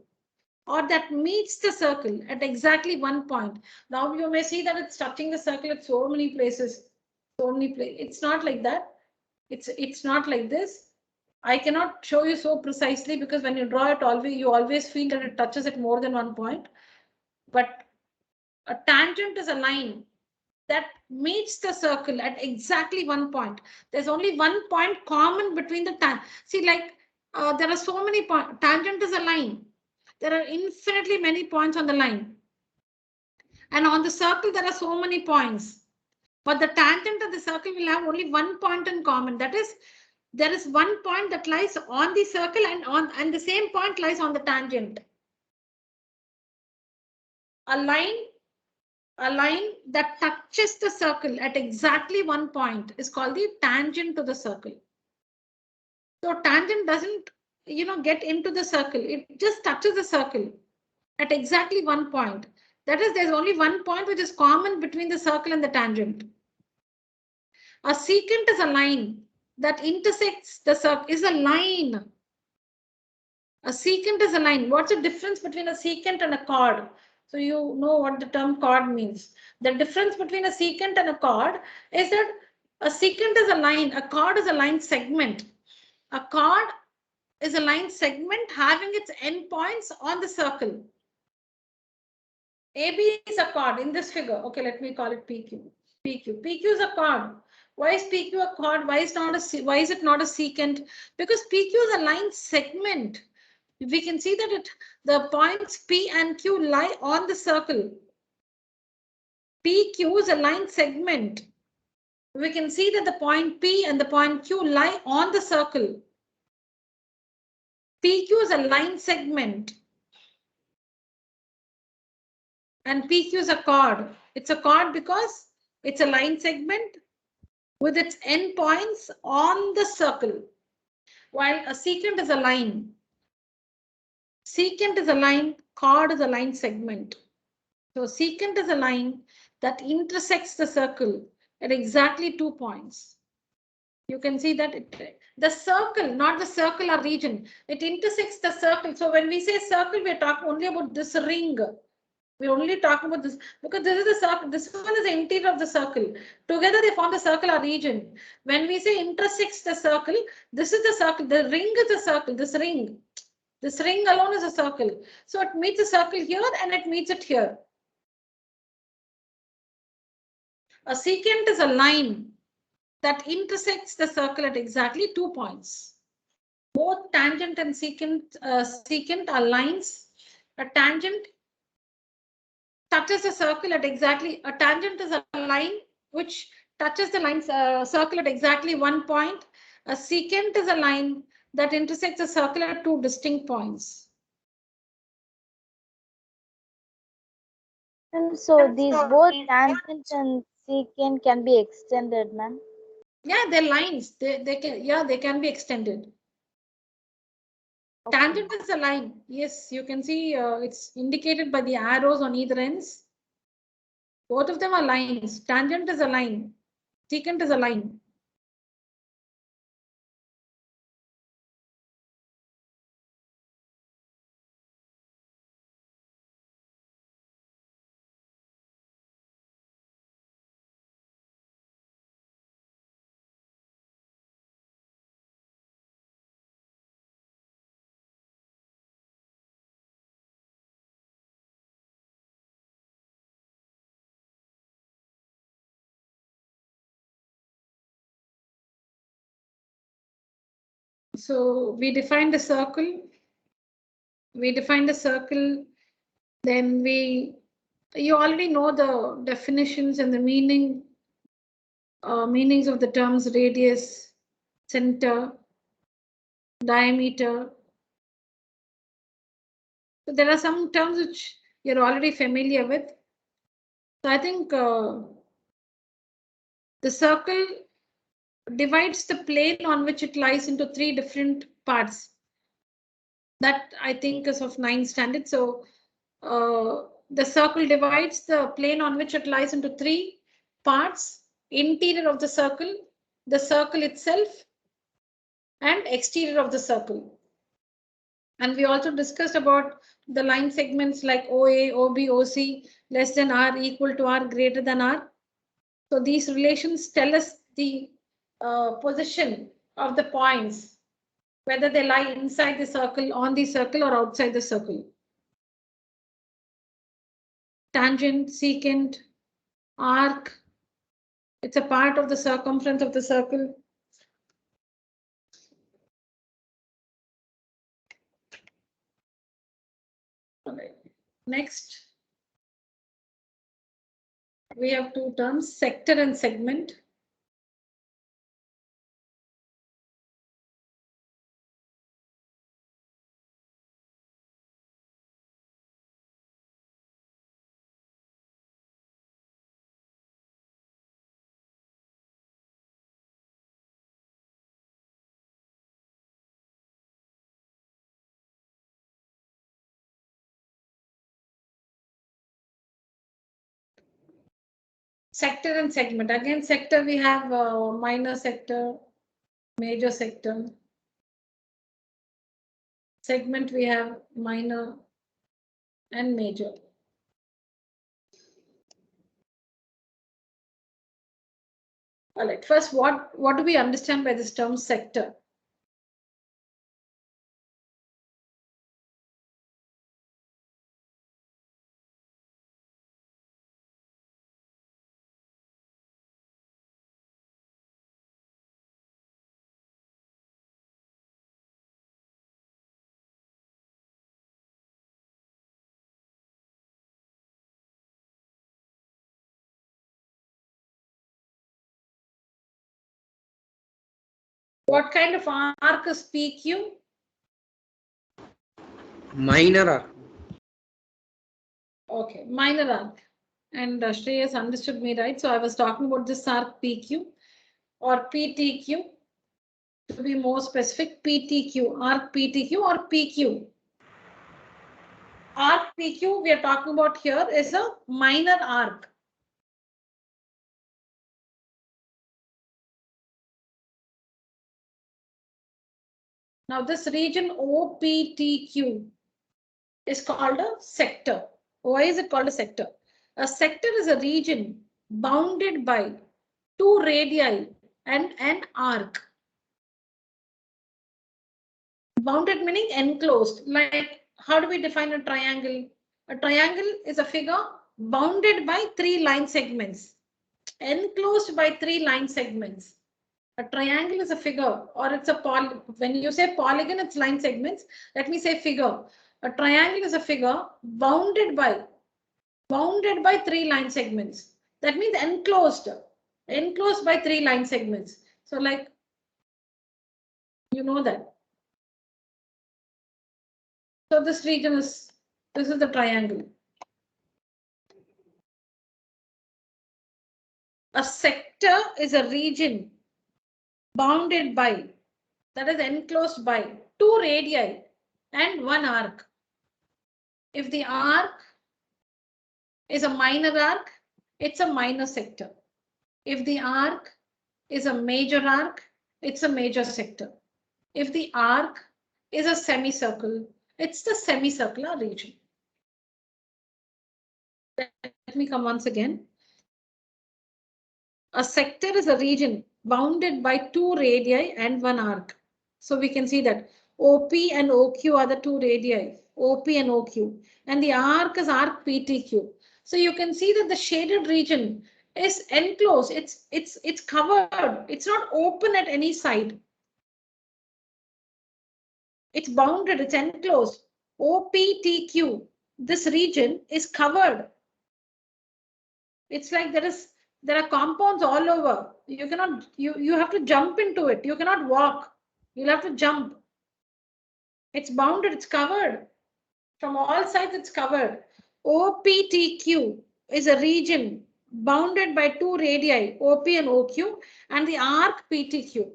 Speaker 1: or that meets the circle at exactly one point. Now you may see that it's touching the circle at so many places, It's not like that. It's not like this. I cannot show you so precisely because when you draw it, you always feel that it touches at more than one point. But a tangent is a line that meets the circle at exactly one point. There's only one point common between the See, like there are so many points. Tangent is a line. There are infinitely many points on the line. And on the circle, there are so many points. But the tangent of the circle will have only one point in common. That is, there is one point that lies on the circle and the same point lies on the tangent. A line that touches the circle at exactly one point is called the tangent to the circle. So tangent doesn't, get into the circle. It just touches the circle at exactly one point. That is, there's only one point which is common between the circle and the tangent. A secant is a line that intersects the circle, is a line. A secant is a line. What's the difference between a secant and a chord? So you know what the term chord means. The difference between a secant and a chord is that a secant is a line, a chord is a line segment. A chord is a line segment having its endpoints on the circle. AB is a chord in this figure. Okay, let me call it PQ. PQ is a chord. Why is PQ a chord? Why is it not a secant? Because PQ is a line segment. We can see that the points P and Q lie on the circle. PQ is a line segment. We can see that the point P and the point Q lie on the circle. PQ is a line segment. And PQ is a chord. It's a chord because it's a line segment with its endpoints on the circle. While a secant is a line. Secant is a line, chord is a line segment. So secant is a line that intersects the circle at exactly 2 points. You can see that the circle, not the circular region, it intersects the circle. So when we say circle, we're talking only about this ring. We're only talking about this because this is the circle. This one is the interior of the circle. Together they form the circular region. When we say intersects the circle, this is the circle. The ring is the circle. This ring alone is a circle. So it meets the circle here and it meets it here. A secant is a line that intersects the circle at exactly 2 points. Both tangent and secant are lines. A tangent touches the circle at exactly, a tangent is a line which touches the circle at exactly 1 point. A secant is a line that intersects the circle at 2 distinct points.
Speaker 3: And so these both tangent and secant can be extended, ma'am.
Speaker 1: Yeah, they're lines. They can be extended.
Speaker 3: Okay.
Speaker 1: Tangent is a line. Yes, you can see it's indicated by the arrows on either ends. Both of them are lines. Tangent is a line. Secant is a line. So we defined a circle. Then you already know the definitions and the meanings of the terms radius, center, diameter. So there are some terms which you're already familiar with. So I think the circle divides the plane on which it lies into three different parts. That I think is of 9th standard. So the circle divides the plane on which it lies into three parts: interior of the circle itself, and exterior of the circle. And we also discussed about the line segments like OA, OB, OC, less than R, equal to R, greater than R. So these relations tell us the position of the points, whether they lie inside the circle, on the circle, or outside the circle. Tangent, secant, arc, it's a part of the circumference of the circle. All right. Next, we have two terms, sector and segment. Sector and segment. Again, sector we have minor sector, major sector. Segment we have minor and major. All right. First, what do we understand by this term sector? What kind of arc is PQ?
Speaker 2: Minor arc.
Speaker 1: Okay, minor arc. And Shrey has understood me right. So I was talking about this arc PQ or PTQ. To be more specific, PTQ, arc PTQ or PQ. Arc PQ we are talking about here is a minor arc. Now this region OPTQ is called a sector. Why is it called a sector? A sector is a region bounded by two radii and an arc. Bounded meaning enclosed. Like how do we define a triangle? A triangle is a figure bounded by three line segments, enclosed by three line segments. A triangle is a figure, or it's a when you say polygon, it's line segments. Let me say figure. A triangle is a figure bounded by three line segments. That means enclosed by three line segments. So like, you know that. So this is the triangle. A sector is a region bounded by, that is enclosed by, 2 radii and 1 arc. If the arc is a minor arc, it's a minor sector. If the arc is a major arc, it's a major sector. If the arc is a semicircle, it's the semicircular region. Let me come once again. A sector is a region bounded by 2 radii and 1 arc. So we can see that OP and OQ are the 2 radii, OP and OQ, and the arc is arc PTQ. So you can see that the shaded region is enclosed. It's covered. It's not open at any side. It's bounded. It's enclosed. OPTQ. This region is covered. It's like there are compounds all over. You cannot, you have to jump into it. You cannot walk. You'll have to jump. It's bounded, it's covered. From all sides, it's covered. OPTQ is a region bounded by 2 radii, OP and OQ, and the arc PTQ.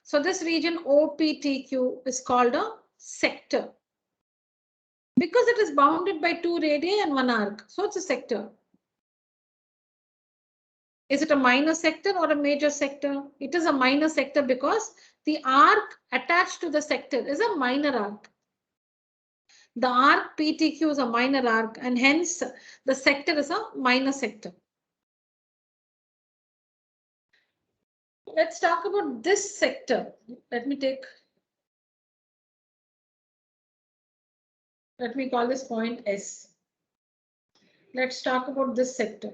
Speaker 1: So this region OPTQ is called a sector because it is bounded by 2 radii and 1 arc. So it's a sector. Is it a minor sector or a major sector? It is a minor sector because the arc attached to the sector is a minor arc. The arc PTQ is a minor arc and hence the sector is a minor sector. Let's talk about this sector. Let me call this point S. Let's talk about this sector.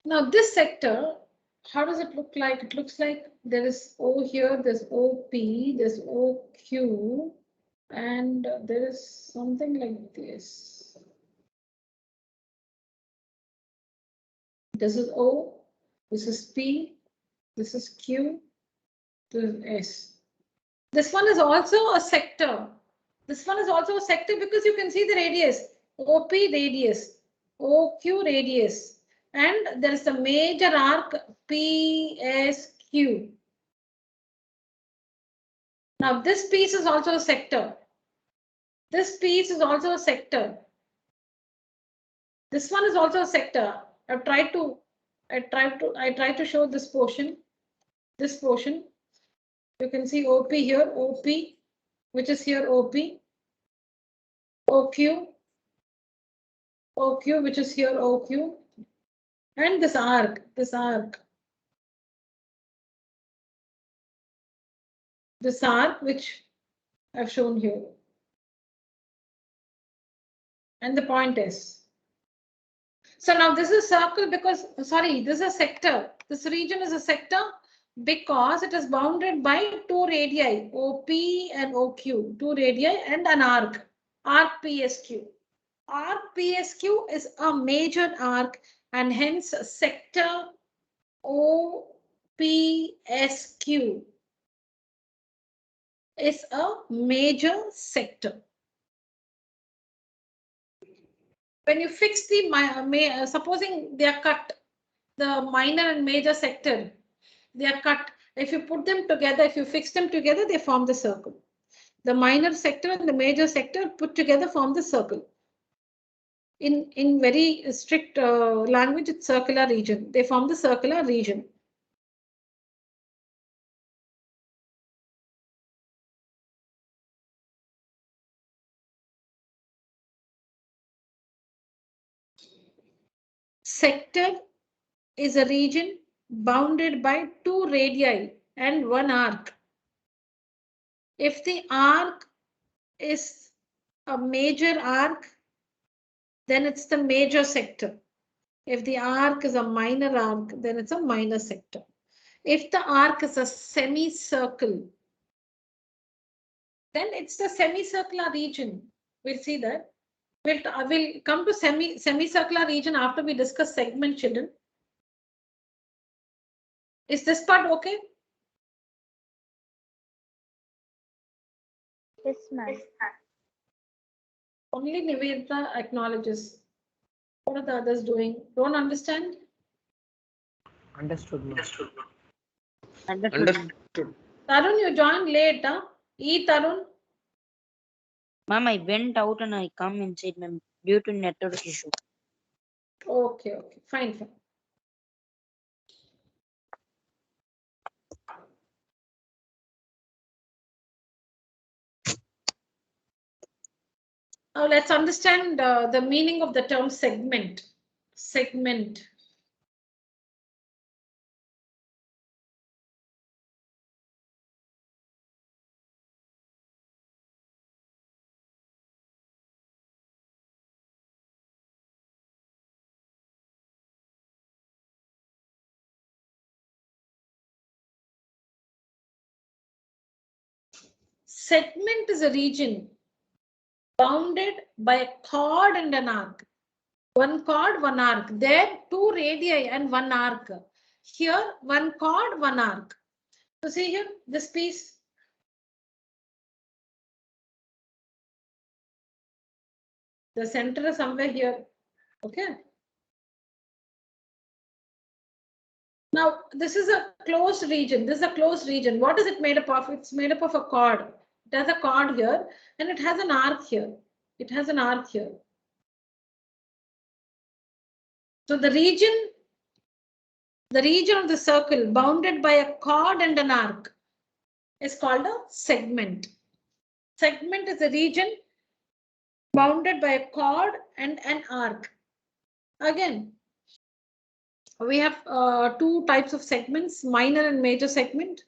Speaker 1: Now this sector, how does it look like? It looks like there is O here, there's OP, there's OQ, and there is something like this. This is O, this is P, this is Q, this is S. This one is also a sector. This one is also a sector because you can see the radius, OP radius, OQ radius, and there is a major arc PSQ. Now this piece is also a sector. This piece is also a sector. This one is also a sector. I try to show this portion. This portion. You can see OP here, OP, which is here OP. OQ, OQ, which is here OQ. And this arc. This arc, which I've shown here. And the point is. So now this is a circle because, sorry, this is a sector. This region is a sector because it is bounded by 2 radii, OP and OQ, 2 radii and an arc, arc PSQ. Arc PSQ is a major arc and hence sector OPSQ is a major sector. When you fix the, supposing they are cut, the minor and major sector, they are cut. If you put them together, if you fix them together, they form the circle. The minor sector and the major sector put together form the circle. In very strict language, it's circular region. They form the circular region. Sector is a region bounded by 2 radii and 1 arc. If the arc is a major arc, then it's the major sector. If the arc is a minor arc, then it's a minor sector. If the arc is a semicircle, then it's the semicircular region. We'll see that. We'll come to semicircular region after we discuss segment, children. Is this part okay?
Speaker 3: Yes, ma'am.
Speaker 1: Only Nivedita acknowledges. What are the others doing? Don't understand?
Speaker 2: Understood, ma'am.
Speaker 4: Understood.
Speaker 2: Understood.
Speaker 1: Tarun, you joined late, huh? Tarun?
Speaker 4: Ma'am, I went out and I come inside, ma'am, due to network issue.
Speaker 1: Okay, fine. Now let's understand the meaning of the term segment. Segment. Segment is a region bounded by a chord and an arc. One chord, one arc. There, two radii and one arc. Here, one chord, one arc. So see here, this piece. The center is somewhere here. Okay. Now, this is a closed region. This is a closed region. What is it made up of? It's made up of a chord. It has a chord here and it has an arc here. It has an arc here. So the region of the circle bounded by a chord and an arc is called a segment. Segment is a region bounded by a chord and an arc. Again, we have two types of segments, minor and major segment.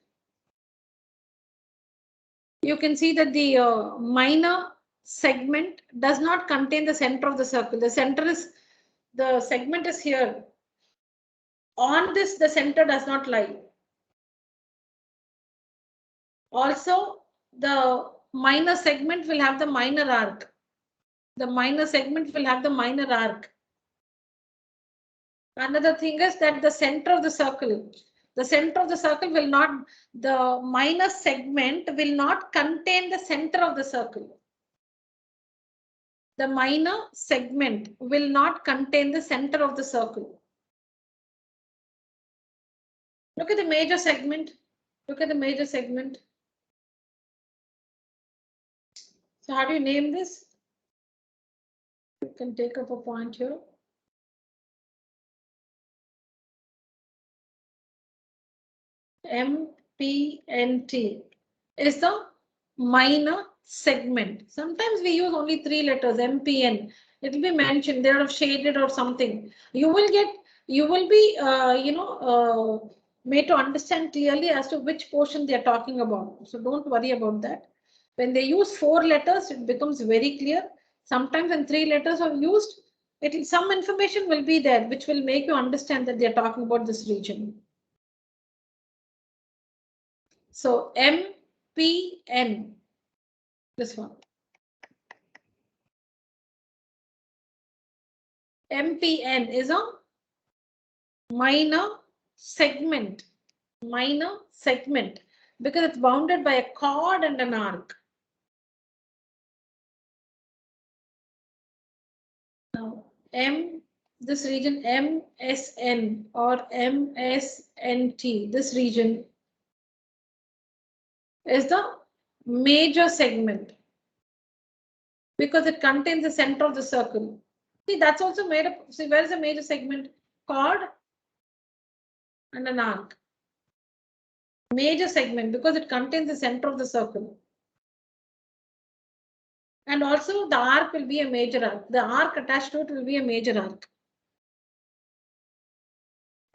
Speaker 1: You can see that the minor segment does not contain the center of the circle. The segment is here. On this, the center does not lie. Also, the minor segment will have the minor arc. The minor segment will have the minor arc. Another thing is that the center of the circle will not, the minor segment will not contain the center of the circle. The minor segment will not contain the center of the circle. Look at the major segment. Look at the major segment. So how do you name this? You can take up a point here. MPNT is the minor segment. Sometimes we use only 3 letters, MPN. It will be mentioned, they are shaded or something. You will be, made to understand clearly as to which portion they are talking about. So don't worry about that. When they use 4 letters, it becomes very clear. Sometimes when 3 letters are used, some information will be there, which will make you understand that they are talking about this region. So MPN, this one. MPN is a minor segment because it's bounded by a chord and an arc. Now this region MSN or MSNT, this region is the major segment because it contains the center of the circle. See, that's also made up. See, where is the major segment? Chord and an arc. Major segment because it contains the center of the circle. And also the arc will be a major arc. The arc attached to it will be a major arc.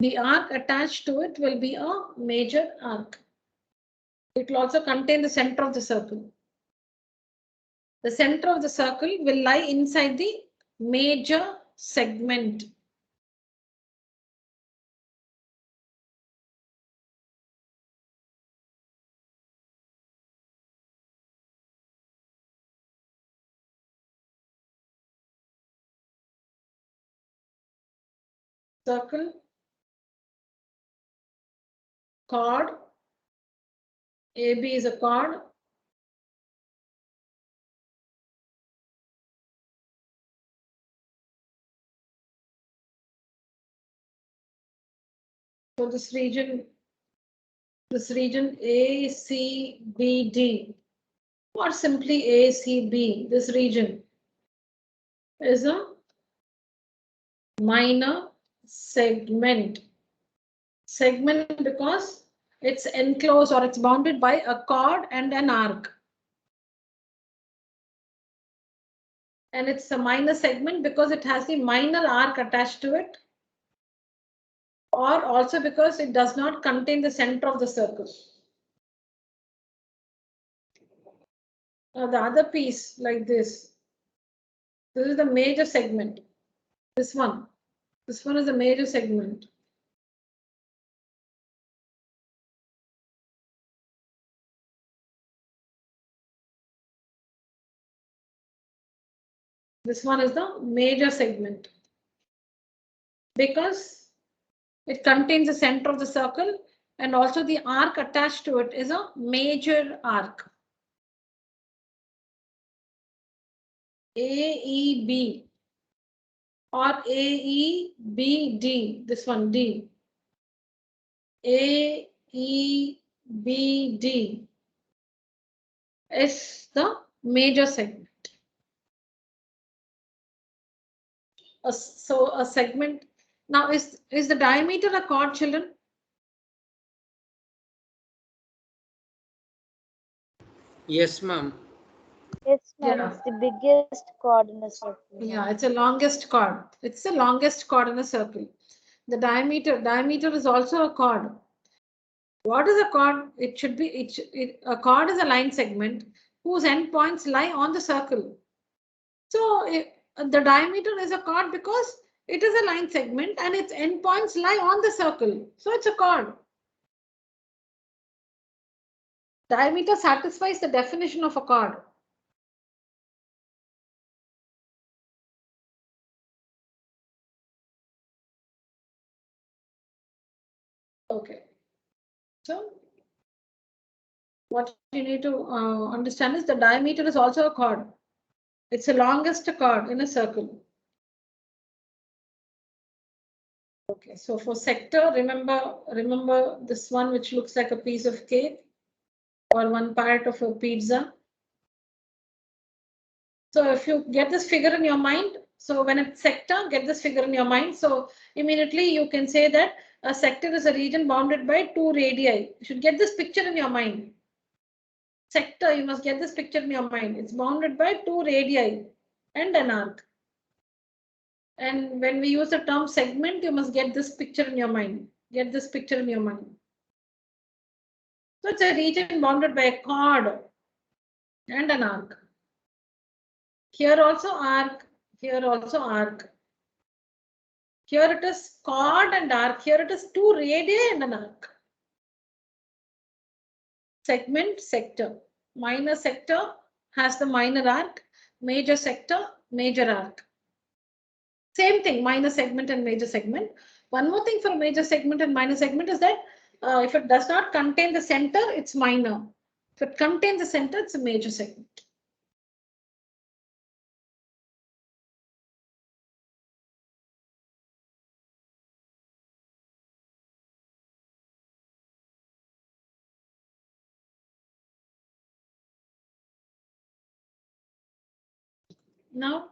Speaker 1: The arc attached to it will be a major arc. It will also contain the center of the circle. The center of the circle will lie inside the major segment. Circle chord. AB is a chord. So this region ACBD, or simply ACB, this region is a minor segment. Segment because it's enclosed or it's bounded by a chord and an arc. And it's a minor segment because it has the minor arc attached to it, or also because it does not contain the center of the circle. Now the other piece like this is the major segment. This one is a major segment. This one is the major segment because it contains the center of the circle and also the arc attached to it is a major arc. AEB or AEBD, this one D. AEBD is the major segment. So a segment. Now is the diameter a chord, children?
Speaker 2: Yes, ma'am.
Speaker 3: Yes, ma'am.
Speaker 1: Yeah.
Speaker 3: It's the biggest chord in a circle.
Speaker 1: Yeah, it's a longest chord. It's the longest chord in a circle. The diameter is also a chord. What is a chord? It should be a chord is a line segment whose endpoints lie on the circle. So the diameter is a chord because it is a line segment and its endpoints lie on the circle. So it's a chord. Diameter satisfies the definition of a chord. Okay. So what you need to understand is the diameter is also a chord. It's the longest chord in a circle. Okay, so for sector, remember this one which looks like a piece of cake or one part of a pizza. So if you get this figure in your mind, so when it's sector, get this figure in your mind. So immediately you can say that a sector is a region bounded by two radii. You should get this picture in your mind. Sector, you must get this picture in your mind. It's bounded by two radii and an arc. And when we use the term segment, you must get this picture in your mind. Get this picture in your mind. So it's a region bounded by a chord and an arc. Here also arc, here also arc. Here it is chord and arc. Here it is two radii and an arc. Segment, sector. Minor sector has the minor arc. Major sector, major arc. Same thing, minor segment and major segment. One more thing for major segment and minor segment is that if it does not contain the center, it's minor. If it contains the center, it's a major segment. Now,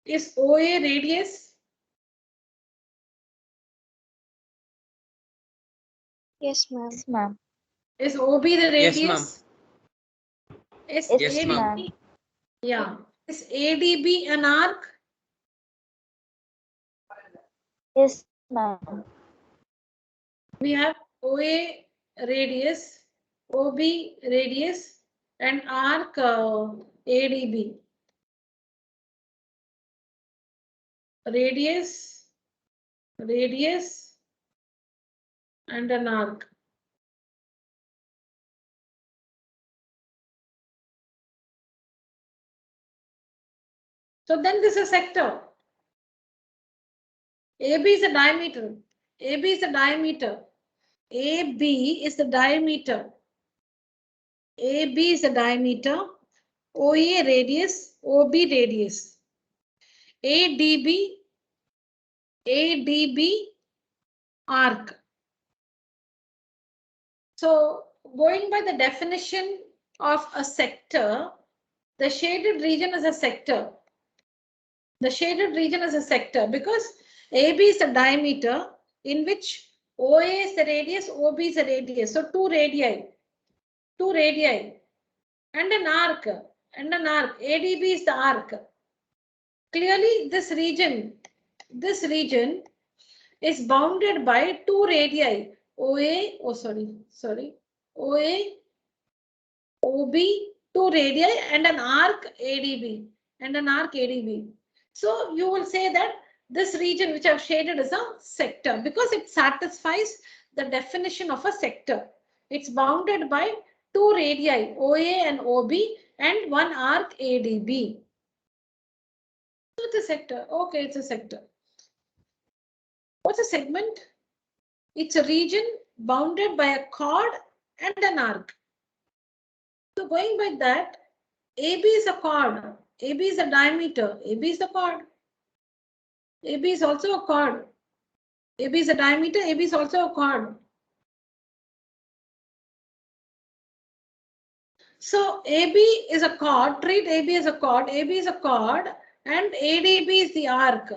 Speaker 1: is OA radius?
Speaker 3: Yes, ma'am. Yes, ma'am.
Speaker 1: Is OB the radius?
Speaker 2: Yes, ma'am.
Speaker 1: Is
Speaker 3: Yes,
Speaker 2: Yes,
Speaker 1: AD,
Speaker 2: ma'am.
Speaker 1: yeah. Is ADB an arc?
Speaker 3: Yes, ma'am.
Speaker 1: We have OA radius, OB radius, and arc ADB. Radius, and an arc. So then this is a sector. AB is the diameter. AB is the diameter. AB is the diameter. AB is the diameter. OA radius, OB radius. ADB, ADB arc. So going by the definition of a sector, the shaded region is a sector. The shaded region is a sector because AB is the diameter in which OA is the radius, OB is the radius. So two radii and an arc, ADB is the arc. Clearly this region is bounded by two radii, OA, OA, OB, two radii and an arc ADB. So you will say that this region which I've shaded is a sector because it satisfies the definition of a sector. It's bounded by two radii, OA and OB, and one arc ADB. So it's a sector. Okay, it's a sector. What's a segment? It's a region bounded by a chord and an arc. So going by that, AB is a chord, AB is a diameter, AB is the chord. AB is also a chord. AB is a diameter, AB is also a chord. So AB is a chord, treat AB as a chord, AB is a chord, and ADB is the arc.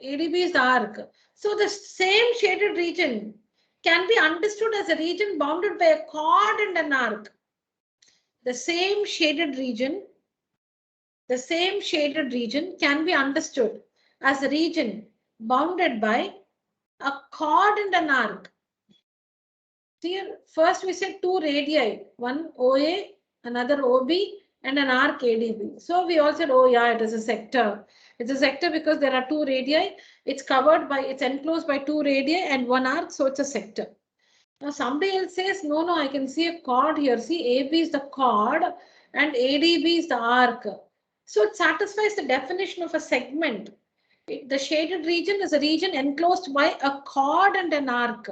Speaker 1: ADB is the arc. So the same shaded region can be understood as a region bounded by a chord and an arc. The same shaded region can be understood as a region bounded by a chord and an arc. Here, first we said two radii, one OA, another OB, and an arc ADB. So we all said, oh yeah, it is a sector. It's a sector because there are two radii. It's enclosed by two radii and one arc, so it's a sector. Now somebody else says, no, I can see a chord here. See, AB is the chord and ADB is the arc. So it satisfies the definition of a segment. The shaded region is a region enclosed by a chord and an arc.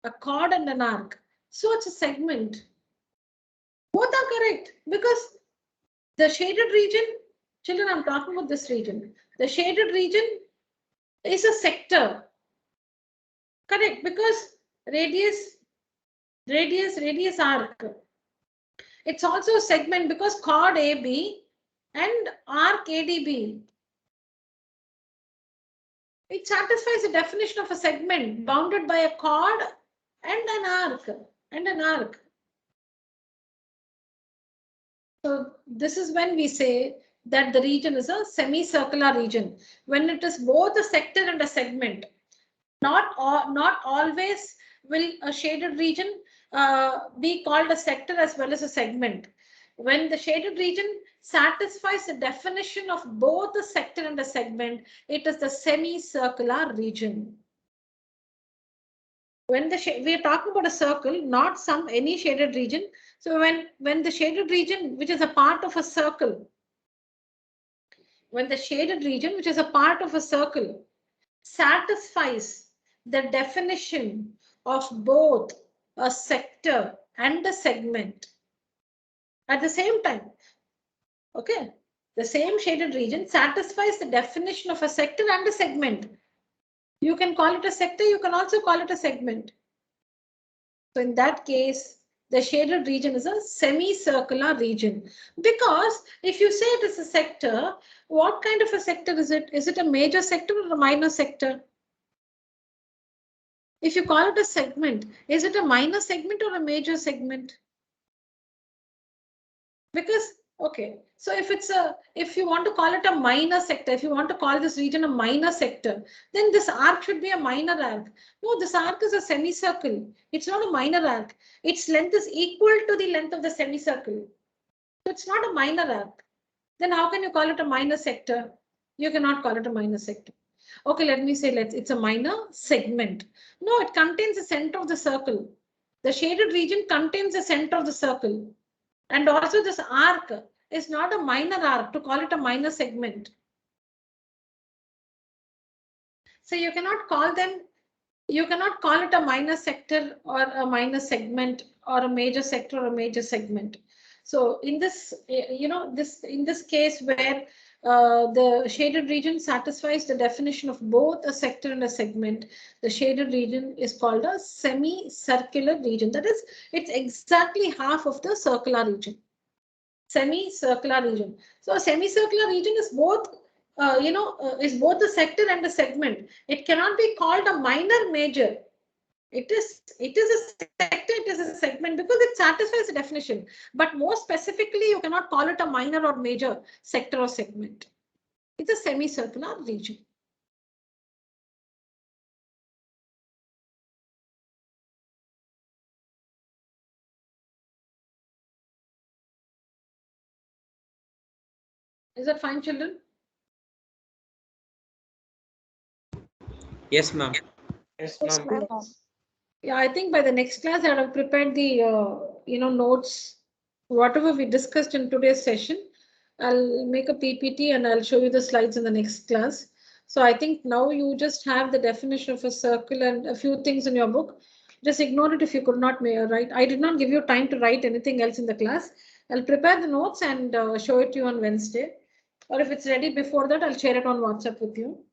Speaker 1: A chord and an arc. So it's a segment. Both are correct because the shaded region, children, I'm talking about this region. The shaded region is a sector. Correct, because radius arc. It's also a segment because chord AB and arc ADB. It satisfies the definition of a segment bounded by a chord and an arc. So this is when we say that the region is a semicircular region, when it is both a sector and a segment. Not always will a shaded region be called a sector as well as a segment. When the shaded region satisfies the definition of both a sector and a segment, it is the semicircular region. When we are talking about a circle, not any shaded region. So when the shaded region, which is a part of a circle, satisfies the definition of both a sector and a segment at the same time. Okay, the same shaded region satisfies the definition of a sector and a segment. You can call it a sector, you can also call it a segment. So in that case, the shaded region is a semicircular region, because if you say it is a sector, what kind of a sector is it? Is it a major sector or a minor sector? If you call it a segment, is it a minor segment or a major segment? Because, okay, so if you want to call it a minor sector, if you want to call this region a minor sector, then this arc should be a minor arc. No, this arc is a semicircle. It's not a minor arc. Its length is equal to the length of the semicircle. So it's not a minor arc. Then how can you call it a minor sector? You cannot call it a minor sector. Okay, let me say it's a minor segment. No, it contains the center of the circle. The shaded region contains the center of the circle. And also this arc is not a minor arc to call it a minor segment. So you cannot call it a minor sector or a minor segment or a major sector or a major segment. So in this, in this case where the shaded region satisfies the definition of both a sector and a segment, the shaded region is called a semicircular region. That is, it's exactly half of the circular region. Semicircular region. So a semicircular region is both is both the sector and the segment. It cannot be called a minor major. It is a sector, it is a segment because it satisfies the definition. But more specifically, you cannot call it a minor or major sector or segment. It's a semicircular region. Is that fine, children?
Speaker 2: Yes, ma'am.
Speaker 5: Yes,
Speaker 3: Yes,
Speaker 5: ma'am.
Speaker 3: ma'am.
Speaker 1: Yeah, I think by the next class I have prepared the notes, whatever we discussed in today's session. I'll make a PPT and I'll show you the slides in the next class. So I think now you just have the definition of a circle and a few things in your book. Just ignore it if you could not write. I did not give you time to write anything else in the class. I'll prepare the notes and show it to you on Wednesday. Or if it's ready before that, I'll share it on WhatsApp with you.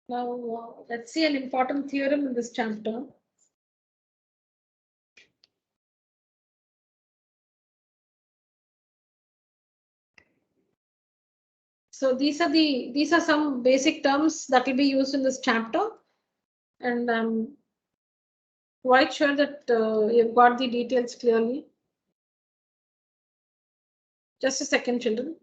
Speaker 1: Now, let's see an important theorem in this chapter. So these are some basic terms that will be used in this chapter, and I'm quite sure that you've got the details clearly. Just a second, children.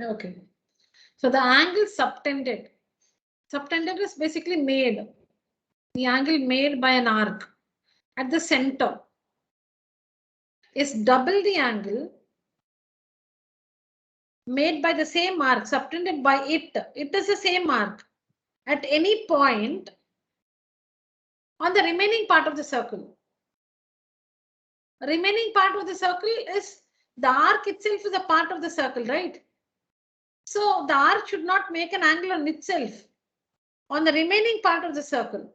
Speaker 1: Okay. So the angle subtended. Subtended is basically made. The angle made by an arc at the center is double the angle made by the same arc, subtended by it. It is the same arc at any point on the remaining part of the circle. Remaining part of the circle is the arc itself is a part of the circle, right? So the arc should not make an angle on itself on the remaining part of the circle.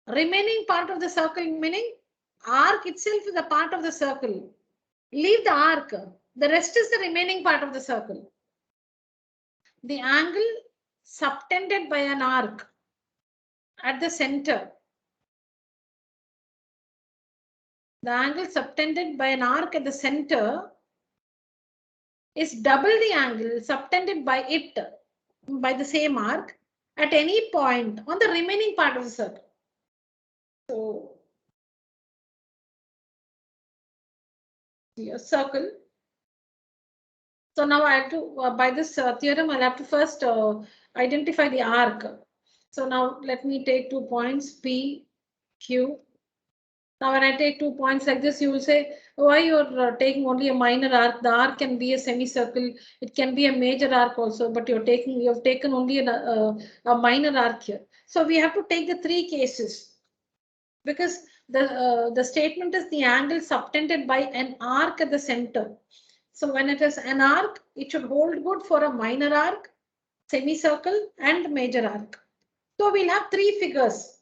Speaker 1: Remaining part of the circle meaning arc itself is a part of the circle. Leave the arc. The rest is the remaining part of the circle. The angle subtended by an arc at the center. The angle subtended by an arc at the center is double the angle subtended by it by the same arc at any point on the remaining part of the circle. So a circle. So now I have to, by this theorem, I'll have to first identify the arc. So now let me take 2 points, P, Q. Now when I take 2 points like this, you will say, why you're taking only a minor arc? The arc can be a semicircle. It can be a major arc also, but you have taken only a minor arc here. So we have to take the 3 cases because the statement is the angle subtended by an arc at the center. So when it is an arc, it should hold good for a minor arc, semicircle, and major arc. So we'll have 3 figures.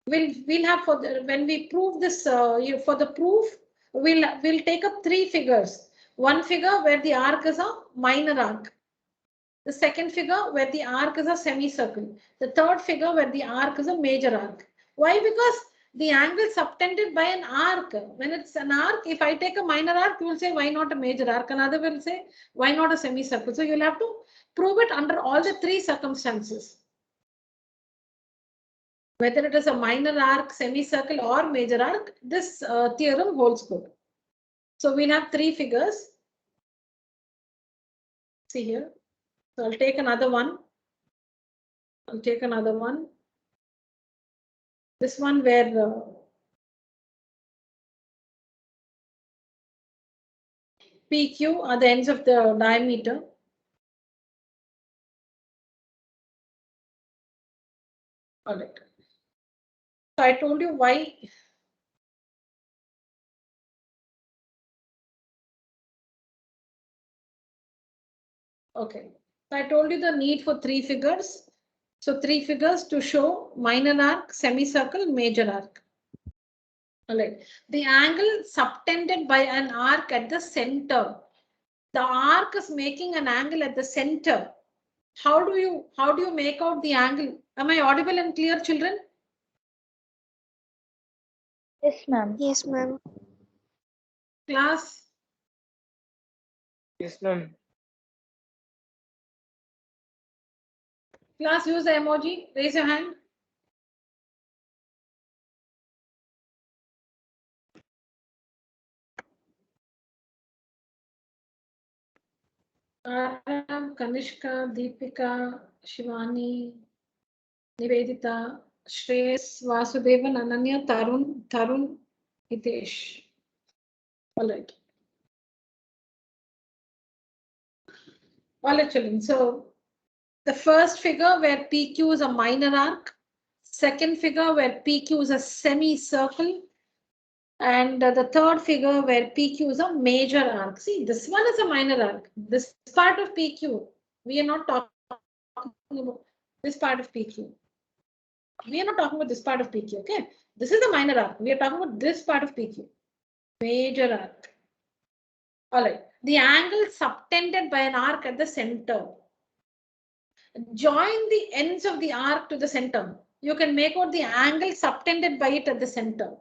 Speaker 1: We'll have for the, when we prove this for the proof, we'll take up 3 figures. One figure where the arc is a minor arc. The second figure where the arc is a semicircle. The third figure where the arc is a major arc. Why? Because the angle subtended by an arc. When it's an arc, if I take a minor arc, you will say, why not a major arc? Another will say, why not a semicircle? So you'll have to prove it under all the 3 circumstances. Whether it is a minor arc, semicircle, or major arc, this theorem holds good. So we'll have 3 figures. See here. So I'll take another one. I'll take another one. This one where PQ are the ends of the diameter. All right. So I told you why. Okay. So I told you the need for 3 figures. So 3 figures to show minor arc, semicircle, major arc. All right. The angle subtended by an arc at the center. The arc is making an angle at the center. How do you make out the angle? Am I audible and clear, children?
Speaker 3: Yes, ma'am.
Speaker 5: Yes, ma'am.
Speaker 1: Class?
Speaker 2: Yes, ma'am.
Speaker 1: Class, use the emoji. Raise your hand. Aram, Kanishka, Deepika, Shivani, Nivedita, Shreyas, Vasudevan, Ananya, Tarun, Hitesh. All right. All right, children. So the first figure where PQ is a minor arc, second figure where PQ is a semicircle, and the third figure where PQ is a major arc. See, this one is a minor arc. This part of PQ, we are not talking about this part of PQ. We are not talking about this part of PQ, okay? This is the minor arc. We are talking about this part of PQ. Major arc. All right. The angle subtended by an arc at the center. Join the ends of the arc to the center. You can make out the angle subtended by it at the center.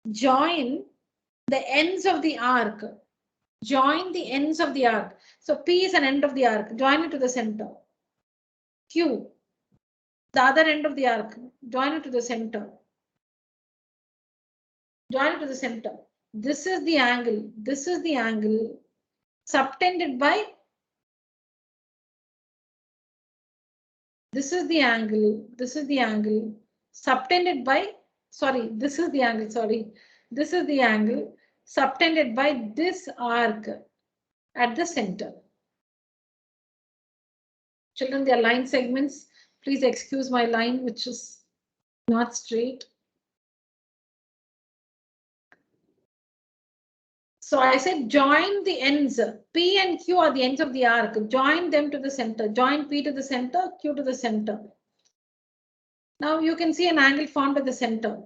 Speaker 1: Join the ends of the arc. Join the ends of the arc. So P is an end of the arc. Join it to the center. Q, the other end of the arc. Join it to the center. Join it to the center. This is the angle. This is the angle subtended by. This is the angle. This is the angle subtended by. Sorry, this is the angle. Sorry, this is the angle subtended by this arc at the center. Children, they are line segments. Please excuse my line, which is not straight. So I said join the ends. P and Q are the ends of the arc. Join them to the center. Join P to the center, Q to the center. Now you can see an angle formed at the center.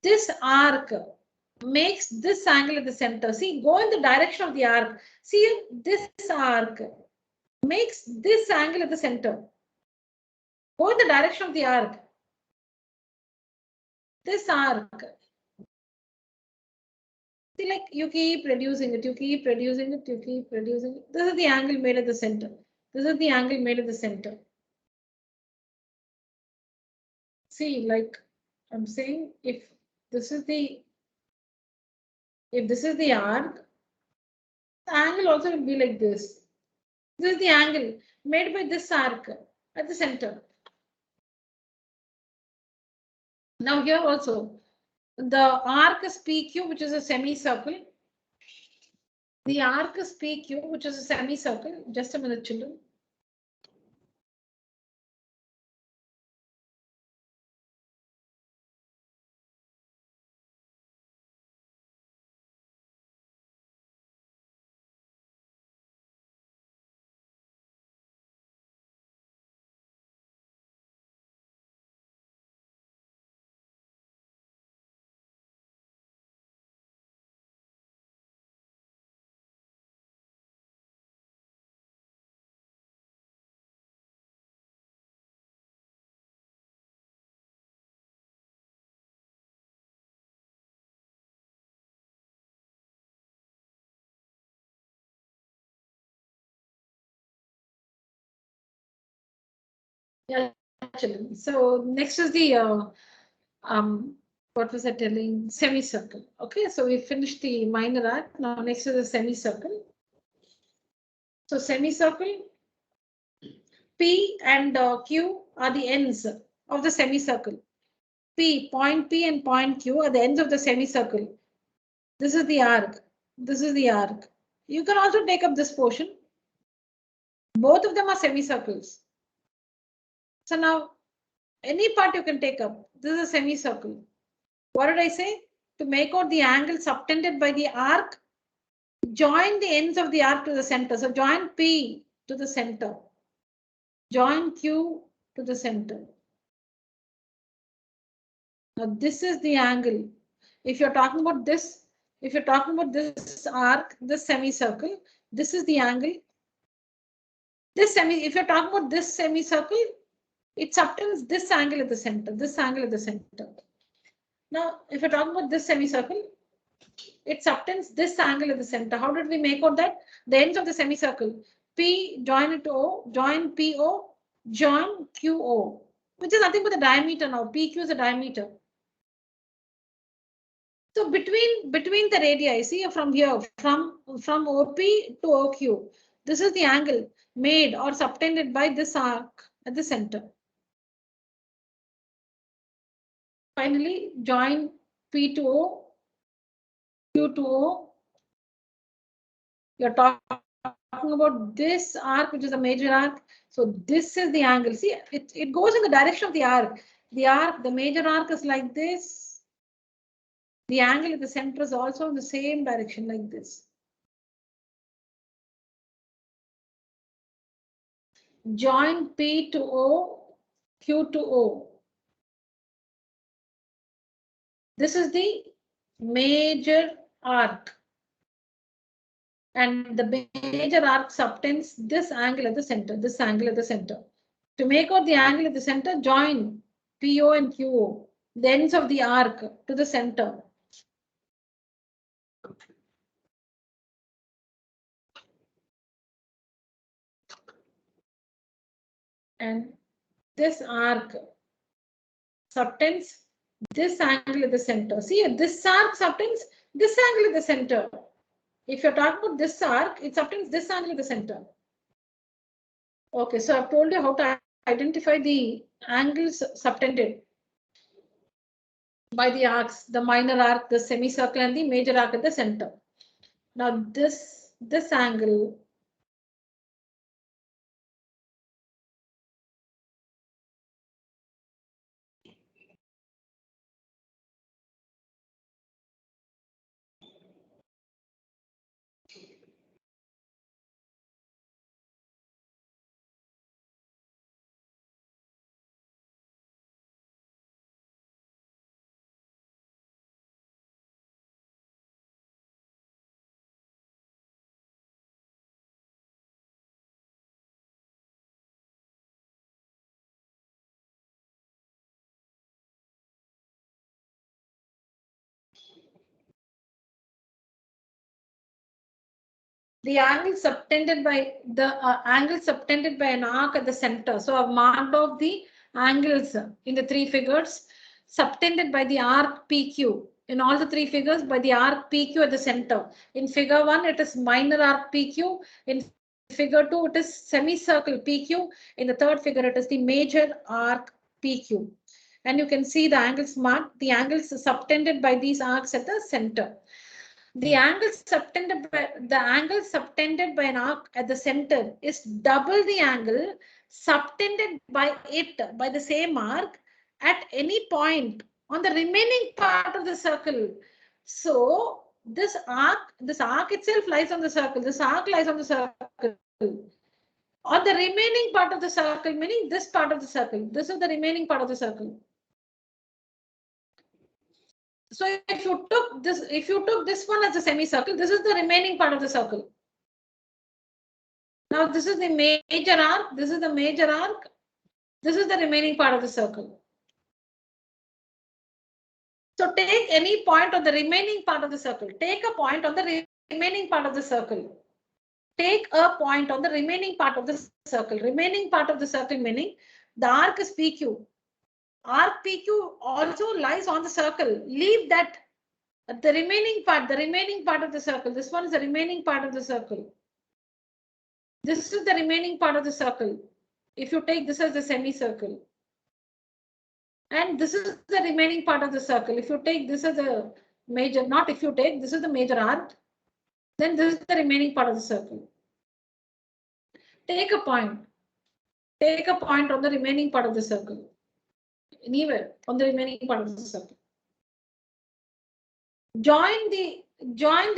Speaker 1: This arc makes this angle at the center. See, go in the direction of the arc. See, this arc makes this angle at the center. Go in the direction of the arc. This arc. See, like you keep reducing it, you keep reducing it, you keep reducing it. This is the angle made at the center. This is the angle made at the center. See, like I'm saying, if this is the arc, the angle also will be like this. This is the angle made by this arc at the center. Now here also, the arc is PQ, which is a semicircle. The arc is PQ, which is a semicircle. Just a minute, children. Yeah, children. So next is the what was I telling? Semicircle. Okay, so we finished the minor arc. Now next is the semicircle. So semicircle, P and Q are the ends of the semicircle. Point P and point Q are the ends of the semicircle. This is the arc. This is the arc. You can also take up this portion. Both of them are semicircles. So now any part you can take up. This is a semicircle. What did I say? To make out the angle subtended by the arc, join the ends of the arc to the center. So join P to the center. Join Q to the center. Now this is the angle. If you're talking about this, arc, this semicircle, this is the angle. If you're talking about this semicircle, it subtends this angle at the center, this angle at the center. Now, if you're talking about this semicircle, it subtends this angle at the center. How did we make out that? The ends of the semicircle. P, join it to O, join PO, join QO, which is nothing but the diameter now. PQ is the diameter. So between the radii, see from here, from OP to OQ, this is the angle made or subtended by this arc at the center. Finally, join P to O, Q to O. You're talking about this arc, which is a major arc. So this is the angle. See, it goes in the direction of the arc. The major arc is like this. The angle at the center is also in the same direction like this. Join P to O, Q to O. This is the major arc. And the major arc subtends this angle at the center, this angle at the center. To make out the angle at the center, join PO and QO, the ends of the arc to the center. And this arc subtends this angle at the center. See, this arc subtends this angle at the center. If you're talking about this arc, it subtends this angle at the center. Okay, so I've told you how to identify the angles subtended by the arcs, the minor arc, the semicircle, and the major arc at the center. Now this angle the angle subtended by an arc at the center. So I've marked off the angles in the three figures subtended by the arc PQ. In all the three figures, by the arc PQ at the center. In figure 1, it is minor arc PQ. In figure 2, it is semicircle PQ. In the third figure, it is the major arc PQ. And you can see the angles marked. The angles subtended by these arcs at the center. The angle subtended by an arc at the center is double the angle subtended by the same arc at any point on the remaining part of the circle. So this arc itself lies on the circle. This arc lies on the circle. On the remaining part of the circle, meaning this part of the circle. This is the remaining part of the circle. So if you took this one as a semicircle, this is the remaining part of the circle. Now this is the major arc, this is the major arc, this is the remaining part of the circle. So take any point on the remaining part of the circle. Take a point on the remaining part of the circle. Take a point on the remaining part of the circle. Remaining part of the circle meaning the arc is PQ. Arc PQ also lies on the circle. Leave that. The remaining part of the circle. This one is the remaining part of the circle. This is the remaining part of the circle. If you take this as the semicircle. And this is the remaining part of the circle. If you take this as a major, not if you take, this is the major arc. Then this is the remaining part of the circle. Take a point. Take a point on the remaining part of the circle. Anywhere on the remaining part of the circle. Join the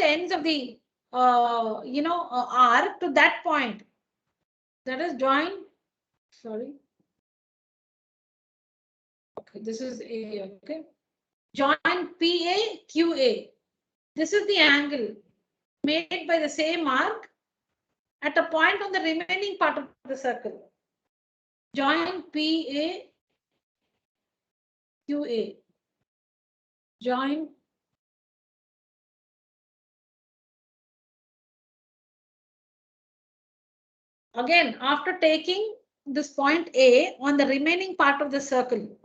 Speaker 1: ends of the arc to that point. That is join. Sorry. Okay, this is A. Okay. Join PA QA. This is the angle made by the same arc at a point on the remaining part of the circle. Join PA QA. Join again after taking this point A on the remaining part of the circle.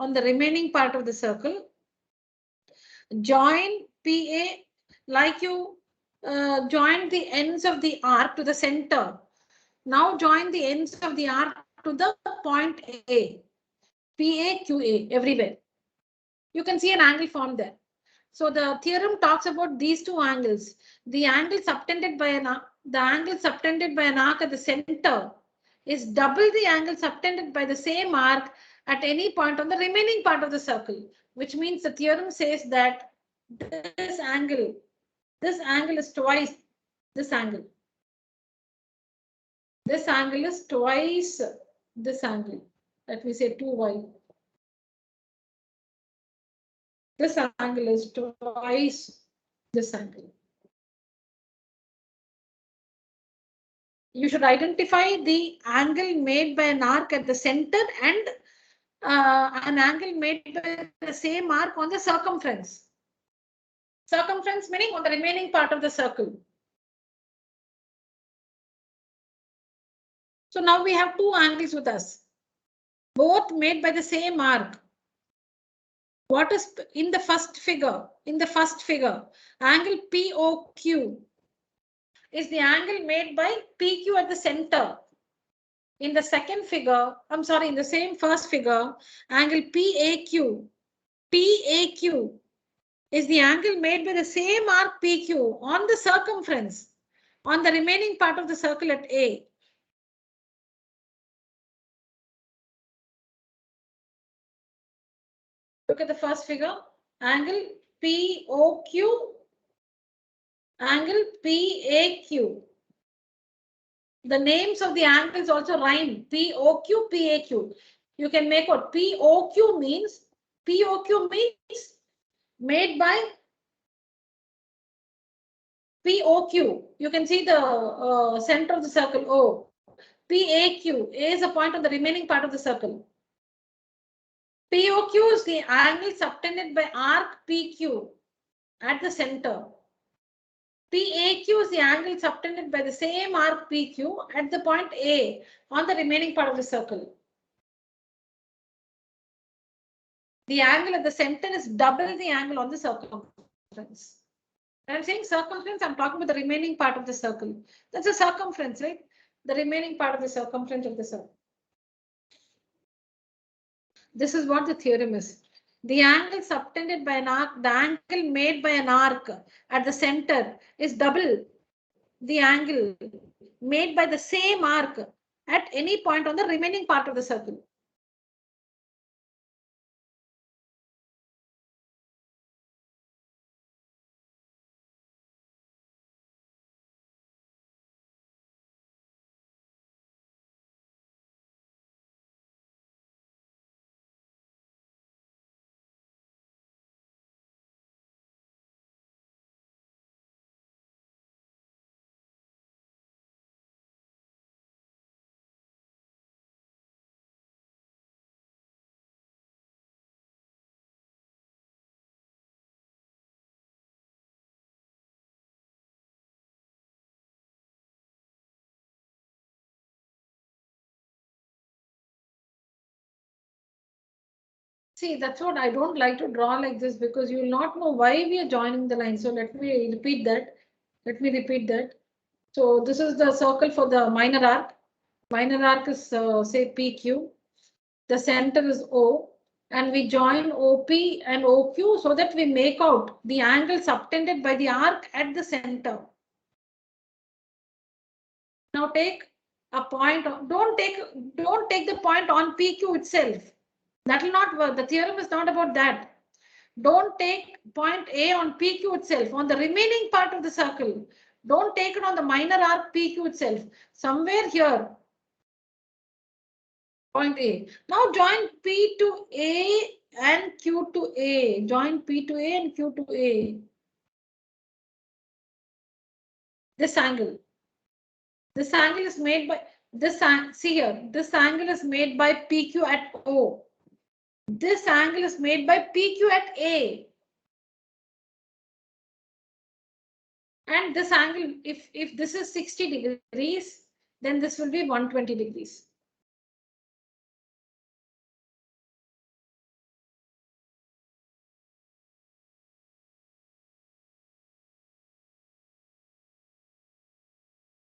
Speaker 1: Join PA like you joined the ends of the arc to the center. Now join the ends of the arc to the point A. PA, QA, everywhere. You can see an angle formed there. So the theorem talks about these two angles. The angle subtended by an arc at the center is double the angle subtended by the same arc at any point on the remaining part of the circle, which means the theorem says that this angle is twice this angle. This angle is twice this angle. Let me say 2y. This angle is twice this angle. You should identify the angle made by an arc at the center and an angle made by the same arc on the circumference. Circumference meaning on the remaining part of the circle. So now we have two angles with us, both made by the same arc. What is in the first figure? In the first figure, angle POQ is the angle made by PQ at the center. In the second figure, I'm sorry, in the same first figure, angle PAQ is the angle made by the same arc PQ on the circumference on the remaining part of the circle at A. Look at the first figure, angle POQ, angle PAQ. The names of the angles also rhyme, POQ, PAQ. You can make what POQ means made by POQ. You can see the center of the circle O. PAQ, A is a point on the remaining part of the circle. POQ is the angle subtended by arc PQ at the center. PAQ is the angle subtended by the same arc PQ at the point A on the remaining part of the circle. The angle at the center is double the angle on the circumference. When I'm saying circumference, I'm talking about the remaining part of the circle. That's a circumference, right? The remaining part of the circumference of the circle. This is what the theorem is. The angle subtended by an arc, the angle made by an arc at the center is double the angle made by the same arc at any point on the remaining part of the circle. See, that's what I don't like to draw like this because you will not know why we are joining the line. So let me repeat that. So this is the circle for the minor arc. Minor arc is say PQ. The center is O. And we join OP and OQ so that we make out the angle subtended by the arc at the center. Now take a point. Don't take the point on PQ itself. That will not work. The theorem is not about that. Don't take point A on PQ itself, on the remaining part of the circle. Don't take it on the minor arc PQ itself. Somewhere here, point A. Now join P to A and Q to A. Join P to A and Q to A. This angle. This angle is made by this. See here. This angle is made by PQ at O. This angle is made by PQ at A. And this angle, if this is 60 degrees, then this will be 120 degrees.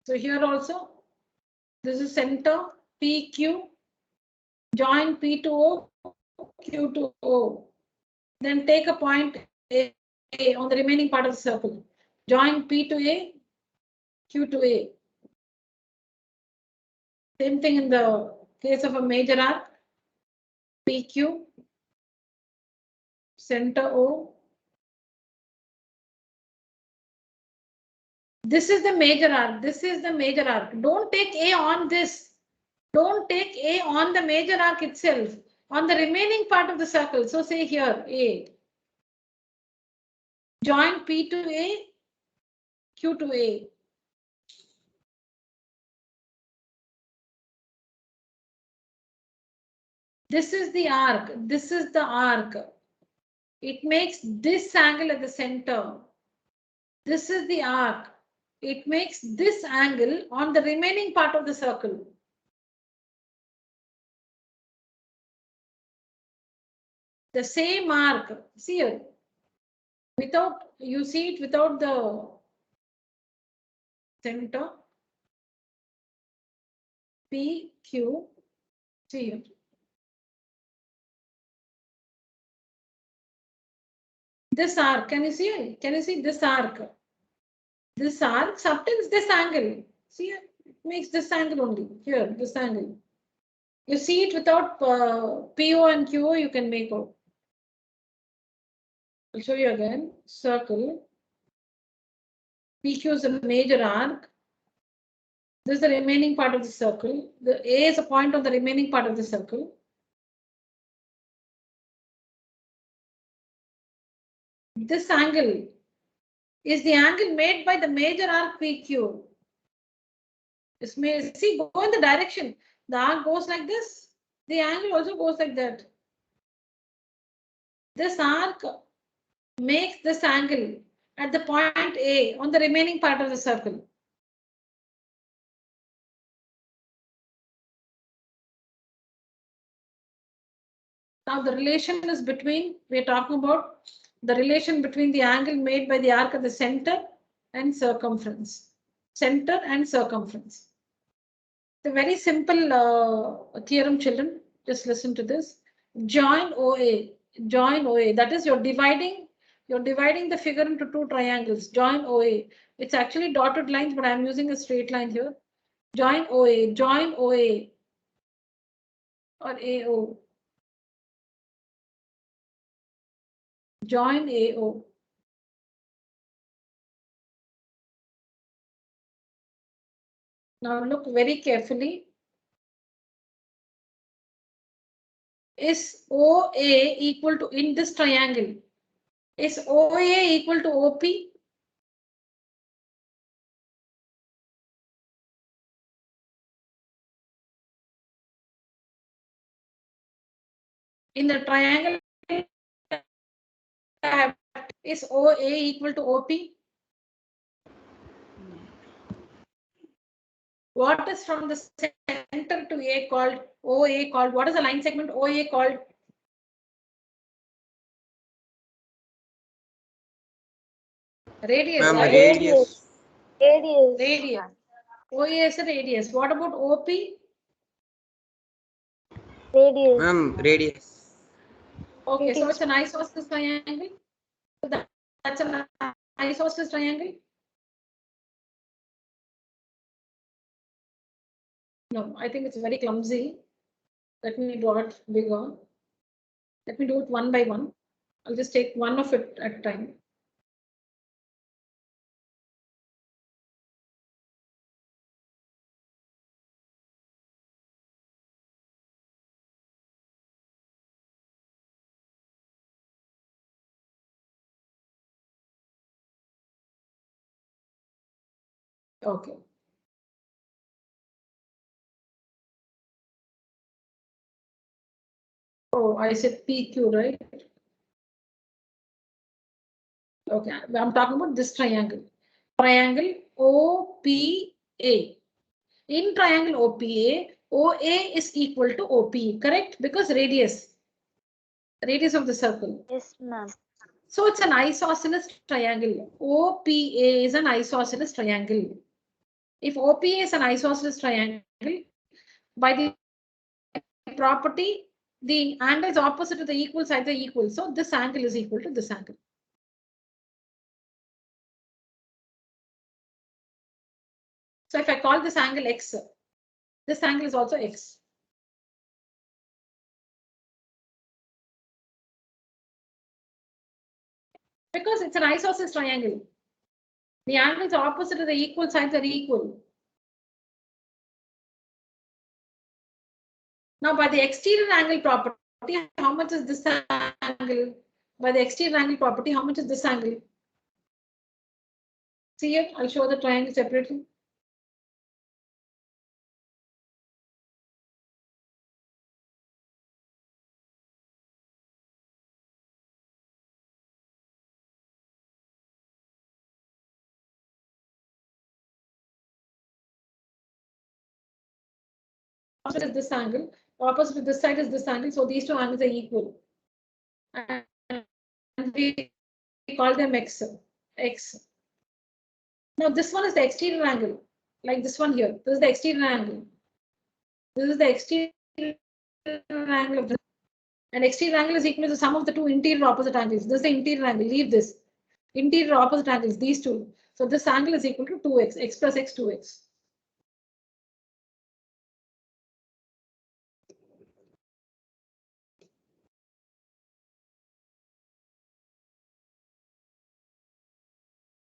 Speaker 1: So here also, this is center PQ, join P to O, Q to O. Then take a point A on the remaining part of the circle. Join P to A, Q to A. Same thing in the case of a major arc. PQ, center O. This is the major arc. This is the major arc. Don't take A on this. Don't take A on the major arc itself. On the remaining part of the circle. So say here A. Join P to A, Q to A. This is the arc. This is the arc. It makes this angle at the center. This is the arc. It makes this angle on the remaining part of the circle. . the same arc. See here, without, you see it without the center, PQ, see here. This arc, can you see it? Can you see this arc? This arc subtends this angle. See here, it makes this angle only, here, this angle. You see it without PO and QO, you can make out. I'll show you again. Circle. PQ is a major arc. This is the remaining part of the circle. The A is a point on the remaining part of the circle. This angle is the angle made by the major arc PQ. It's made, see, go in the direction. The arc goes like this. The angle also goes like that. This arc makes this angle at the point A on the remaining part of the circle. Now the relation is between, we're talking about the relation between the angle made by the arc at the center and circumference. Center and circumference. The very simple theorem, children. Just listen to this. Join OA. Join OA. That is, you're dividing the figure into two triangles. Join OA. It's actually dotted lines, but I'm using a straight line here. Join OA. Join OA. Or AO. Join AO. Now look very carefully. Is OA equal to, in this triangle, is OA equal to OP? In the triangle, is OA equal to OP? What is from the center to A called OA called? What is the line segment OA called? Radius.
Speaker 2: Ma'am,
Speaker 1: Right?
Speaker 2: radius.
Speaker 3: Radius.
Speaker 1: Radius. OA is a radius. What about OP?
Speaker 3: Radius.
Speaker 2: Ma'am, radius.
Speaker 1: Okay, so
Speaker 3: Radius.
Speaker 1: it's an isosceles triangle. So that's an isosceles triangle. No, I think it's very clumsy. Let me draw it bigger. Let me do it one by one. I'll just take one of it at a time. Okay. Oh, I said PQ, right? Okay, I'm talking about this triangle. Triangle OPA. In triangle OPA, OA is equal to OP, correct? Because radius of the circle.
Speaker 3: Yes, ma'am.
Speaker 1: So it's an isosceles triangle. OPA is an isosceles triangle. If OPA is an isosceles triangle, by the property, the angles opposite to the equal sides are equal. So this angle is equal to this angle. So if I call this angle X, this angle is also X. Because it's an isosceles triangle. The angles opposite to the equal sides are equal. Now by the exterior angle property, how much is this angle? By the exterior angle property, how much is this angle? See it? I'll show the triangle separately. Opposite is this angle. Opposite to this side is this angle. So these two angles are equal. and we call them x. Now this one is the exterior angle, like this one here. This is the exterior angle. This is the exterior angle of this. And exterior angle is equal to the sum of the two interior opposite angles. This is the interior angle. Leave this. Interior opposite angles, these two. So this angle is equal to 2x. X plus x, 2x.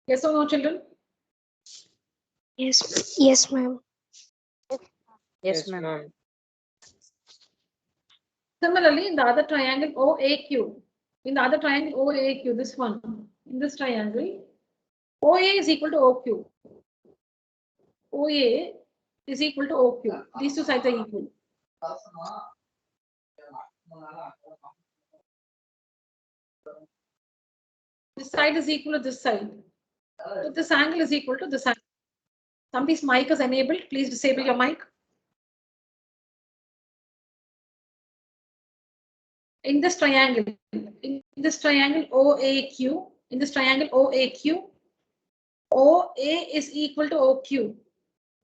Speaker 1: Yes or no, children?
Speaker 5: Yes, ma'am.
Speaker 4: Yes, ma'am.
Speaker 1: Similarly, in the other triangle OAQ, this one, in this triangle, OA is equal to OQ. OA is equal to OQ. These two sides are equal. This side is equal to this side. So this angle is equal to this angle. Somebody's mic is enabled. Please disable your mic. In this triangle OAQ, OA is equal to OQ.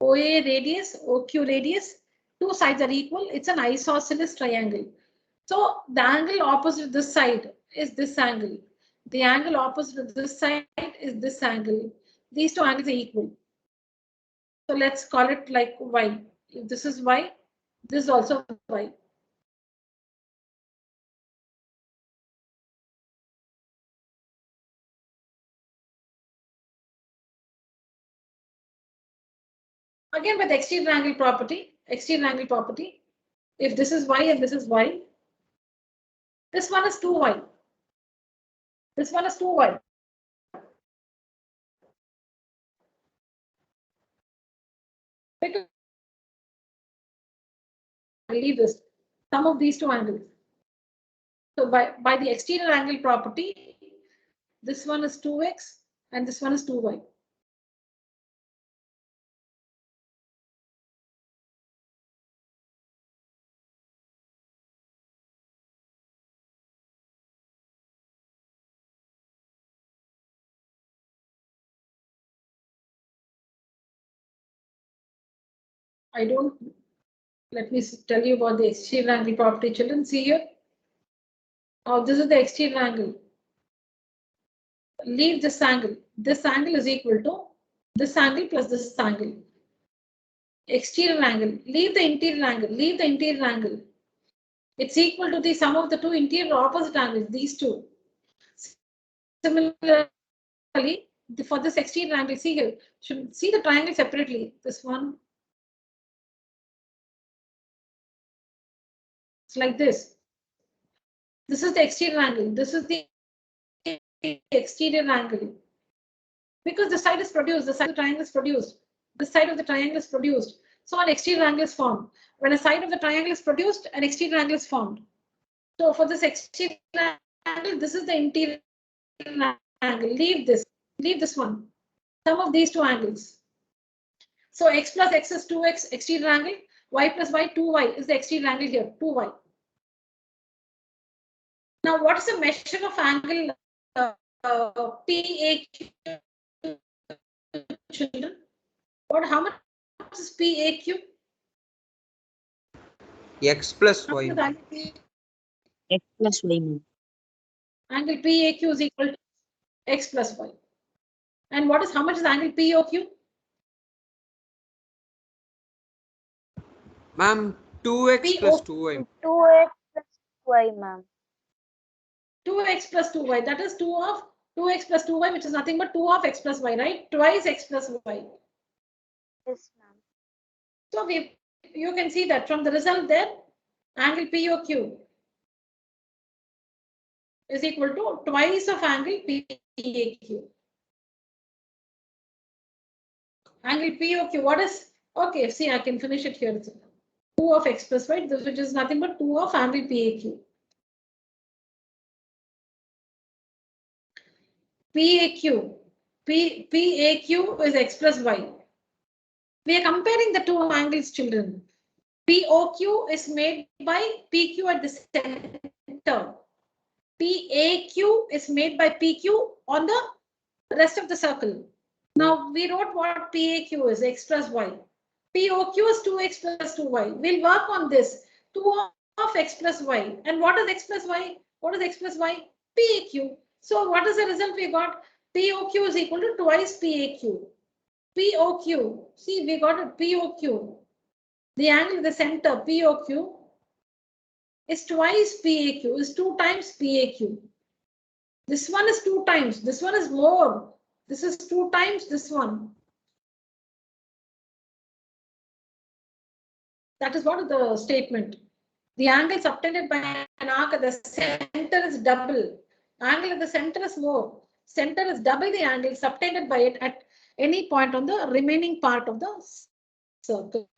Speaker 1: OA radius, OQ radius, two sides are equal. It's an isosceles triangle. So the angle opposite this side is this angle. The angle opposite this side is this angle. These two angles are equal. So let's call it like Y. If this is Y, this is also Y. Again, with exterior angle property, if this is Y and this is Y, this one is 2Y. This one is 2Y. Leave this, sum of these two angles. So by the exterior angle property, this one is 2x and this one is 2y. Let me tell you about the exterior angle property, children. See here. Oh, this is the exterior angle. Leave this angle. This angle is equal to this angle plus this angle. Exterior angle. Leave the interior angle. It's equal to the sum of the two interior opposite angles, these two. Similarly, for this exterior angle, see here, should see the triangle separately. This one. It's like this. This is the exterior angle. This is the exterior angle. Because the side is produced, the side of the triangle is produced. This side of the triangle is produced. So an exterior angle is formed. When a side of the triangle is produced, an exterior angle is formed. So for this exterior angle, this is the interior angle. Leave this one. Sum of these two angles. So x plus x is 2x exterior angle. Y plus y, 2y is the exterior angle here, 2y. Now, what is the measure of angle PAQ, children? How much is PAQ?
Speaker 2: X plus Y.
Speaker 4: X plus Y, ma'am.
Speaker 1: Angle PAQ is equal to x plus y. And how much is angle POQ?
Speaker 2: Ma'am, 2x plus 2y.
Speaker 3: 2x plus y, ma'am.
Speaker 1: 2x plus 2y. That is 2 of 2x plus 2y, which is nothing but 2 of x plus y, right? Twice x plus y.
Speaker 3: Yes, ma'am.
Speaker 1: So you can see that from the result there, angle POQ is equal to twice of angle PAQ. Angle POQ, what is? Okay, see, I can finish it here. 2 of x plus y, which is nothing but 2 of angle PAQ. PAQ is x plus y. We are comparing the two angles, children. POQ is made by PQ at the center. PAQ is made by PQ on the rest of the circle. Now we wrote what PAQ is, x plus y. POQ is 2x plus 2y. We'll work on this. 2 of x plus y. And what is x plus y? What is x plus y? PAQ. So what is the result we got? POQ is equal to twice PAQ. POQ. See, we got a POQ. The angle in the center, POQ, is twice PAQ, is 2 times PAQ. This one is 2 times. This one is more. This is 2 times this one. That is what is the statement. The angle subtended by an arc at the center is double. Angle at the center is more. Center is double the angle subtended by it at any point on the remaining part of the circle.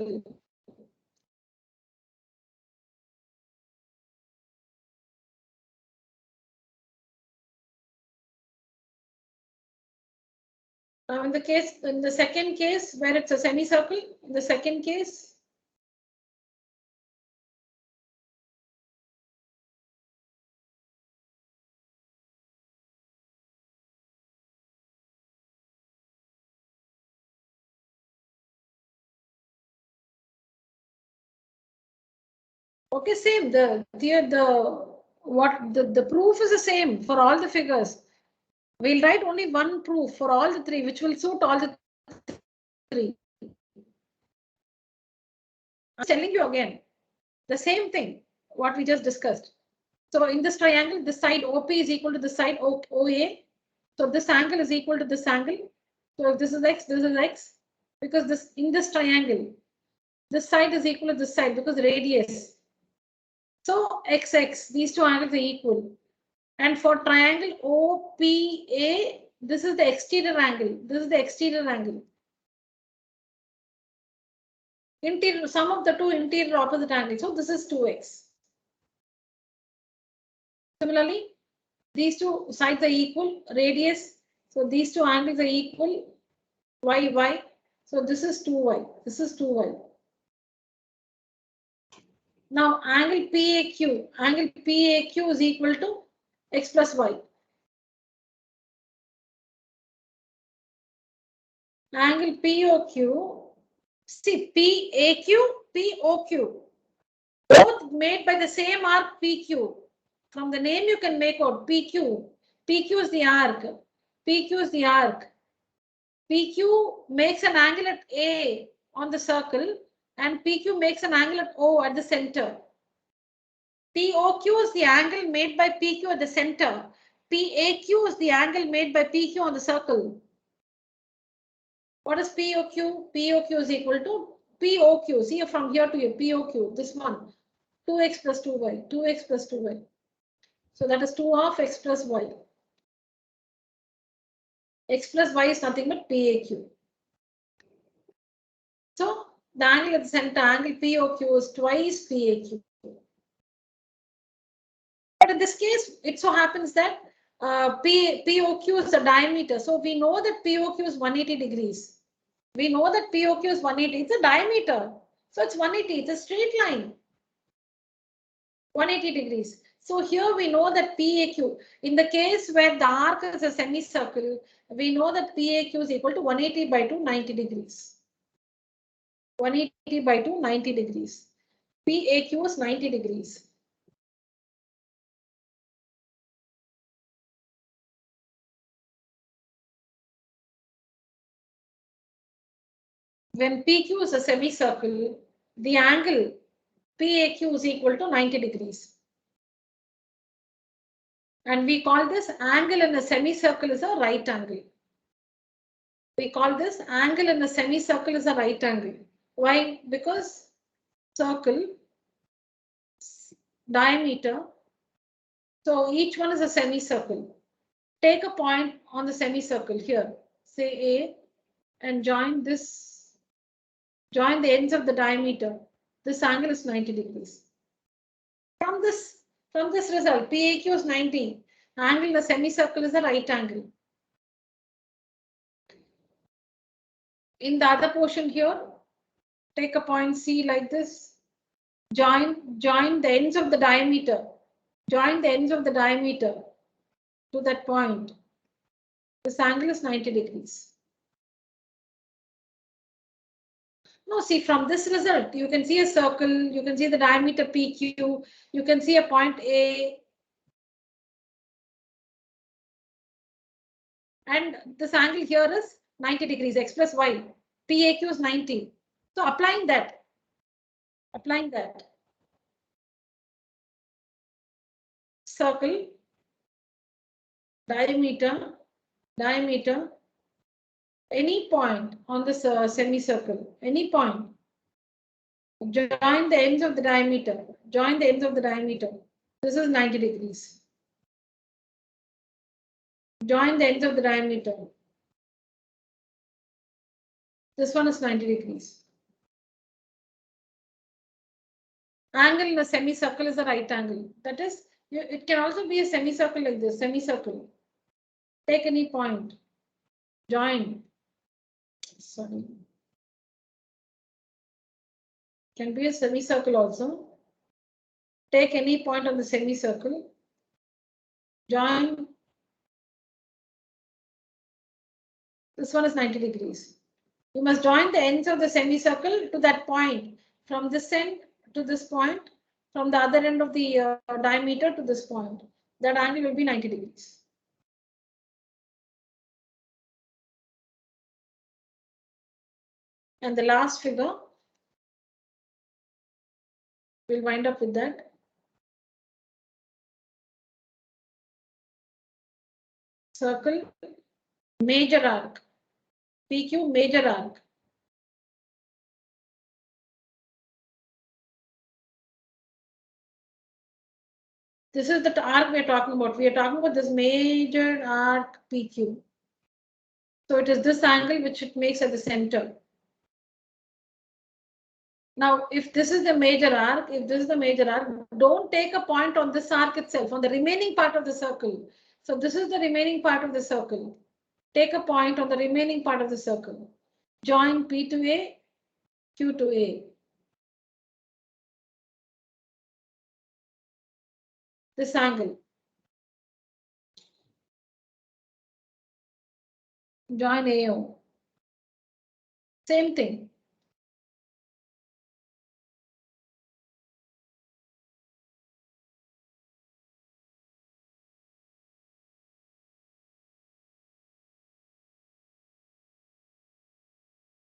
Speaker 1: Now in the second case where it's a semicircle, in the second case, okay, same. The proof is the same for all the figures. We'll write only one proof for all the three, which will suit all the three. I'm telling you again, the same thing, what we just discussed. So in this triangle, this side OP is equal to the side OA. So this angle is equal to this angle. So if this is X, this is X. Because this in this triangle, this side is equal to this side because radius. So XX, these two angles are equal. And for triangle OPA, this is the exterior angle. This is the exterior angle. Interior, sum of the two interior opposite angles. So this is 2x. Similarly, these two sides are equal, radius. So these two angles are equal, y. So this is 2y. This is 2y. Now angle PAQ. Angle PAQ is equal to x plus y. Angle POQ. See, PAQ, POQ. Both made by the same arc PQ. From the name you can make out PQ. PQ is the arc. PQ is the arc. PQ makes an angle at A on the circle and PQ makes an angle at O at the center. POQ is the angle made by PQ at the center. PAQ is the angle made by PQ on the circle. What is POQ? POQ is equal to POQ. See from here to here, POQ, this one. 2x plus 2y, 2x plus 2y. So that is 2 of x plus y. X plus y is nothing but PAQ. So the angle at the center, angle POQ is twice PAQ. But in this case, it so happens that POQ is the diameter. So we know that POQ is 180 degrees. We know that POQ is 180. It's a diameter. So it's 180. It's a straight line. 180 degrees. So here we know that PAQ, in the case where the arc is a semicircle, we know that PAQ is equal to 180 by 2, 90 degrees. 180 by 2, 90 degrees. PAQ is 90 degrees. When PQ is a semicircle, the angle PAQ is equal to 90 degrees. And we call this angle in a semicircle is a right angle. We call this angle in a semicircle is a right angle. Why? Because circle, diameter. So each one is a semicircle. Take a point on the semicircle here, say A, and join this, join the ends of the diameter. This angle is 90 degrees. From this result, PAQ is 90. Angle in a semicircle is a right angle. In the other portion here, take a point C like this. Join the ends of the diameter. Join the ends of the diameter to that point. This angle is 90 degrees. No, see, from this result, you can see a circle, you can see the diameter PQ, you can see a point A. And this angle here is 90 degrees, x plus y. PAQ is 90. So applying that. Circle, diameter, any point on the semicircle, any point. Join the ends of the diameter. This is 90 degrees. Join the ends of the diameter. This one is 90 degrees. Angle in a semicircle is a right angle. That is, it can also be a semicircle like this, semicircle. Take any point. Join. Sorry. Can be a semicircle also. Take any point on the semicircle. Join. This one is 90 degrees. You must join the ends of the semicircle to that point. From this end to this point. From the other end of the diameter to this point. That angle will be 90 degrees. And the last figure. We'll wind up with that. Circle, major arc. PQ, major arc. This is the arc we're talking about. We are talking about this major arc PQ. So it is this angle which it makes at the center. Now, if this is the major arc, don't take a point on this arc itself, on the remaining part of the circle. So this is the remaining part of the circle. Take a point on the remaining part of the circle. Join P to A, Q to A. This angle. Join AO. Same thing.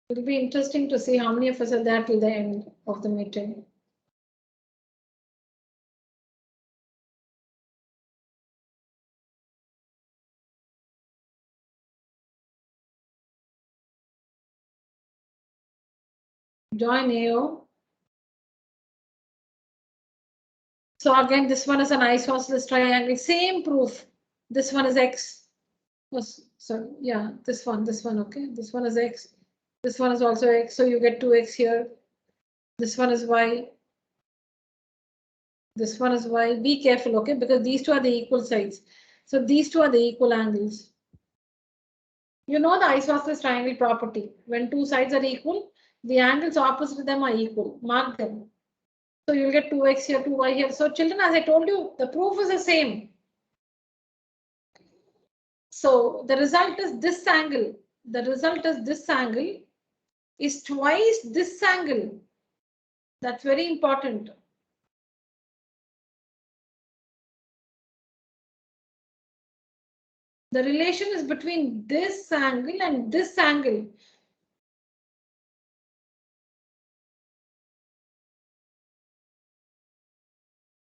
Speaker 1: It will be interesting to see how many of us are there till the end of the meeting. Join AO. So again, this one is an isosceles triangle. Same proof. This one is X. So yeah, this one, okay. This one is X. This one is also X. So you get 2X here. This one is Y. This one is Y. Be careful, okay, because these two are the equal sides. So these two are the equal angles. You know the isosceles triangle property. When two sides are equal, the angles opposite to them are equal. Mark them. So you'll get 2X here, 2Y here. So children, as I told you, the proof is the same. So the result is this angle. The result is this angle is twice this angle. That's very important. The relation is between this angle and this angle.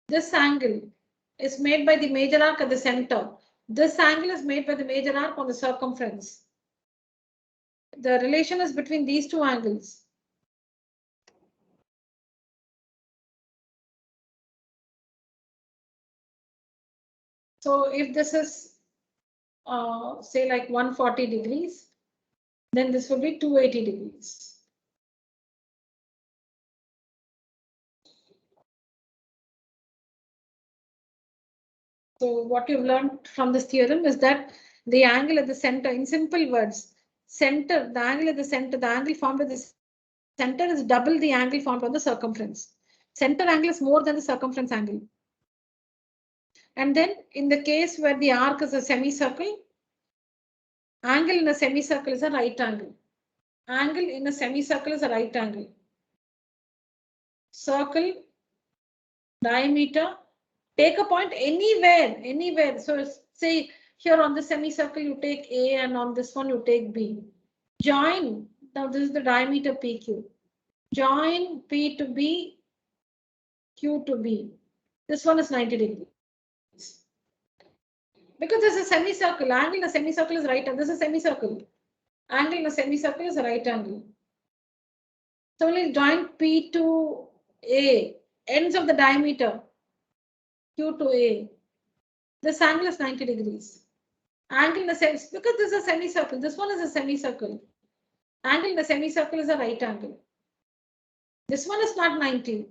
Speaker 1: This angle is made by the major arc at the center. This angle is made by the major arc on the circumference. The relation is between these two angles. So if this is say like 140 degrees, then this will be 280 degrees. So what you've learned from this theorem is that the angle at the center, in simple words, the angle at the center, the angle formed at the center is double the angle formed on the circumference. Center angle is more than the circumference angle. And then in the case where the arc is a semicircle, angle in a semicircle is a right angle. Angle in a semicircle is a right angle. Circle, diameter, take a point anywhere. So say here on the semicircle you take A and on this one you take B. Join, now this is the diameter PQ. Join P to B, Q to B. This one is 90 degrees. Because this is a semicircle, angle in a semicircle is right, and this is a semicircle. Angle in a semicircle is a right angle. So only join P to A, ends of the diameter, Q to A. This angle is 90 degrees. Angle in the semicircle, because this is a semicircle, this one is a semicircle. Angle in the semicircle is a right angle. This one is not 90.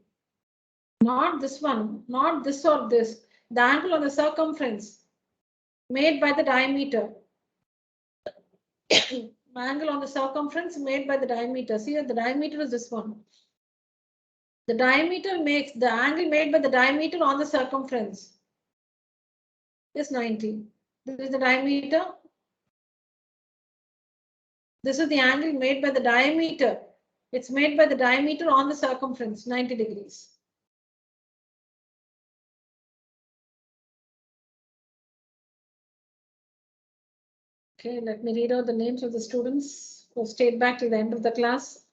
Speaker 1: Not this one, not this or this. The angle on the circumference made by the diameter. Angle on the circumference made by the diameter. See, the diameter is this one. The diameter makes the angle made by the diameter on the circumference is 90. This is the diameter. This is the angle made by the diameter. It's made by the diameter on the circumference, 90 degrees. Okay, let me read out the names of the students who stayed back to the end of the class.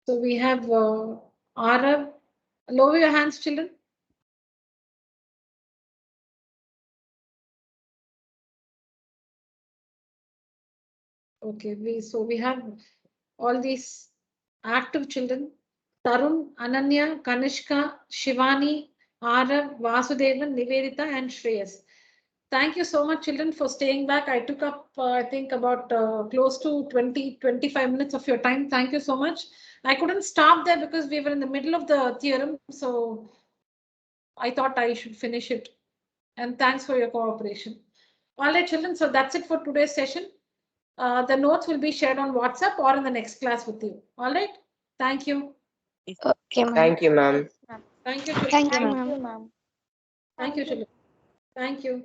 Speaker 1: So we have Arav. Lower your hands, children. Okay, we have all these active children. Tarun, Ananya, Kanishka, Shivani, Arav, Vasudevan, Nivedita, and Shreyas. Thank you so much, children, for staying back. I took up, I think, about close to 20-25 minutes of your time. Thank you so much. I couldn't stop there because we were in the middle of the theorem, so I thought I should finish it. And thanks for your cooperation. All right, children, so that's it for today's session. The notes will be shared on WhatsApp or in the next class with you. All right. Thank you.
Speaker 5: Okay, ma'am.
Speaker 2: Thank you, ma'am.
Speaker 1: Thank you, children.
Speaker 5: Thank you,
Speaker 3: Thank
Speaker 5: ma'am.
Speaker 3: you, ma'am.
Speaker 1: Thank you, children. Thank you.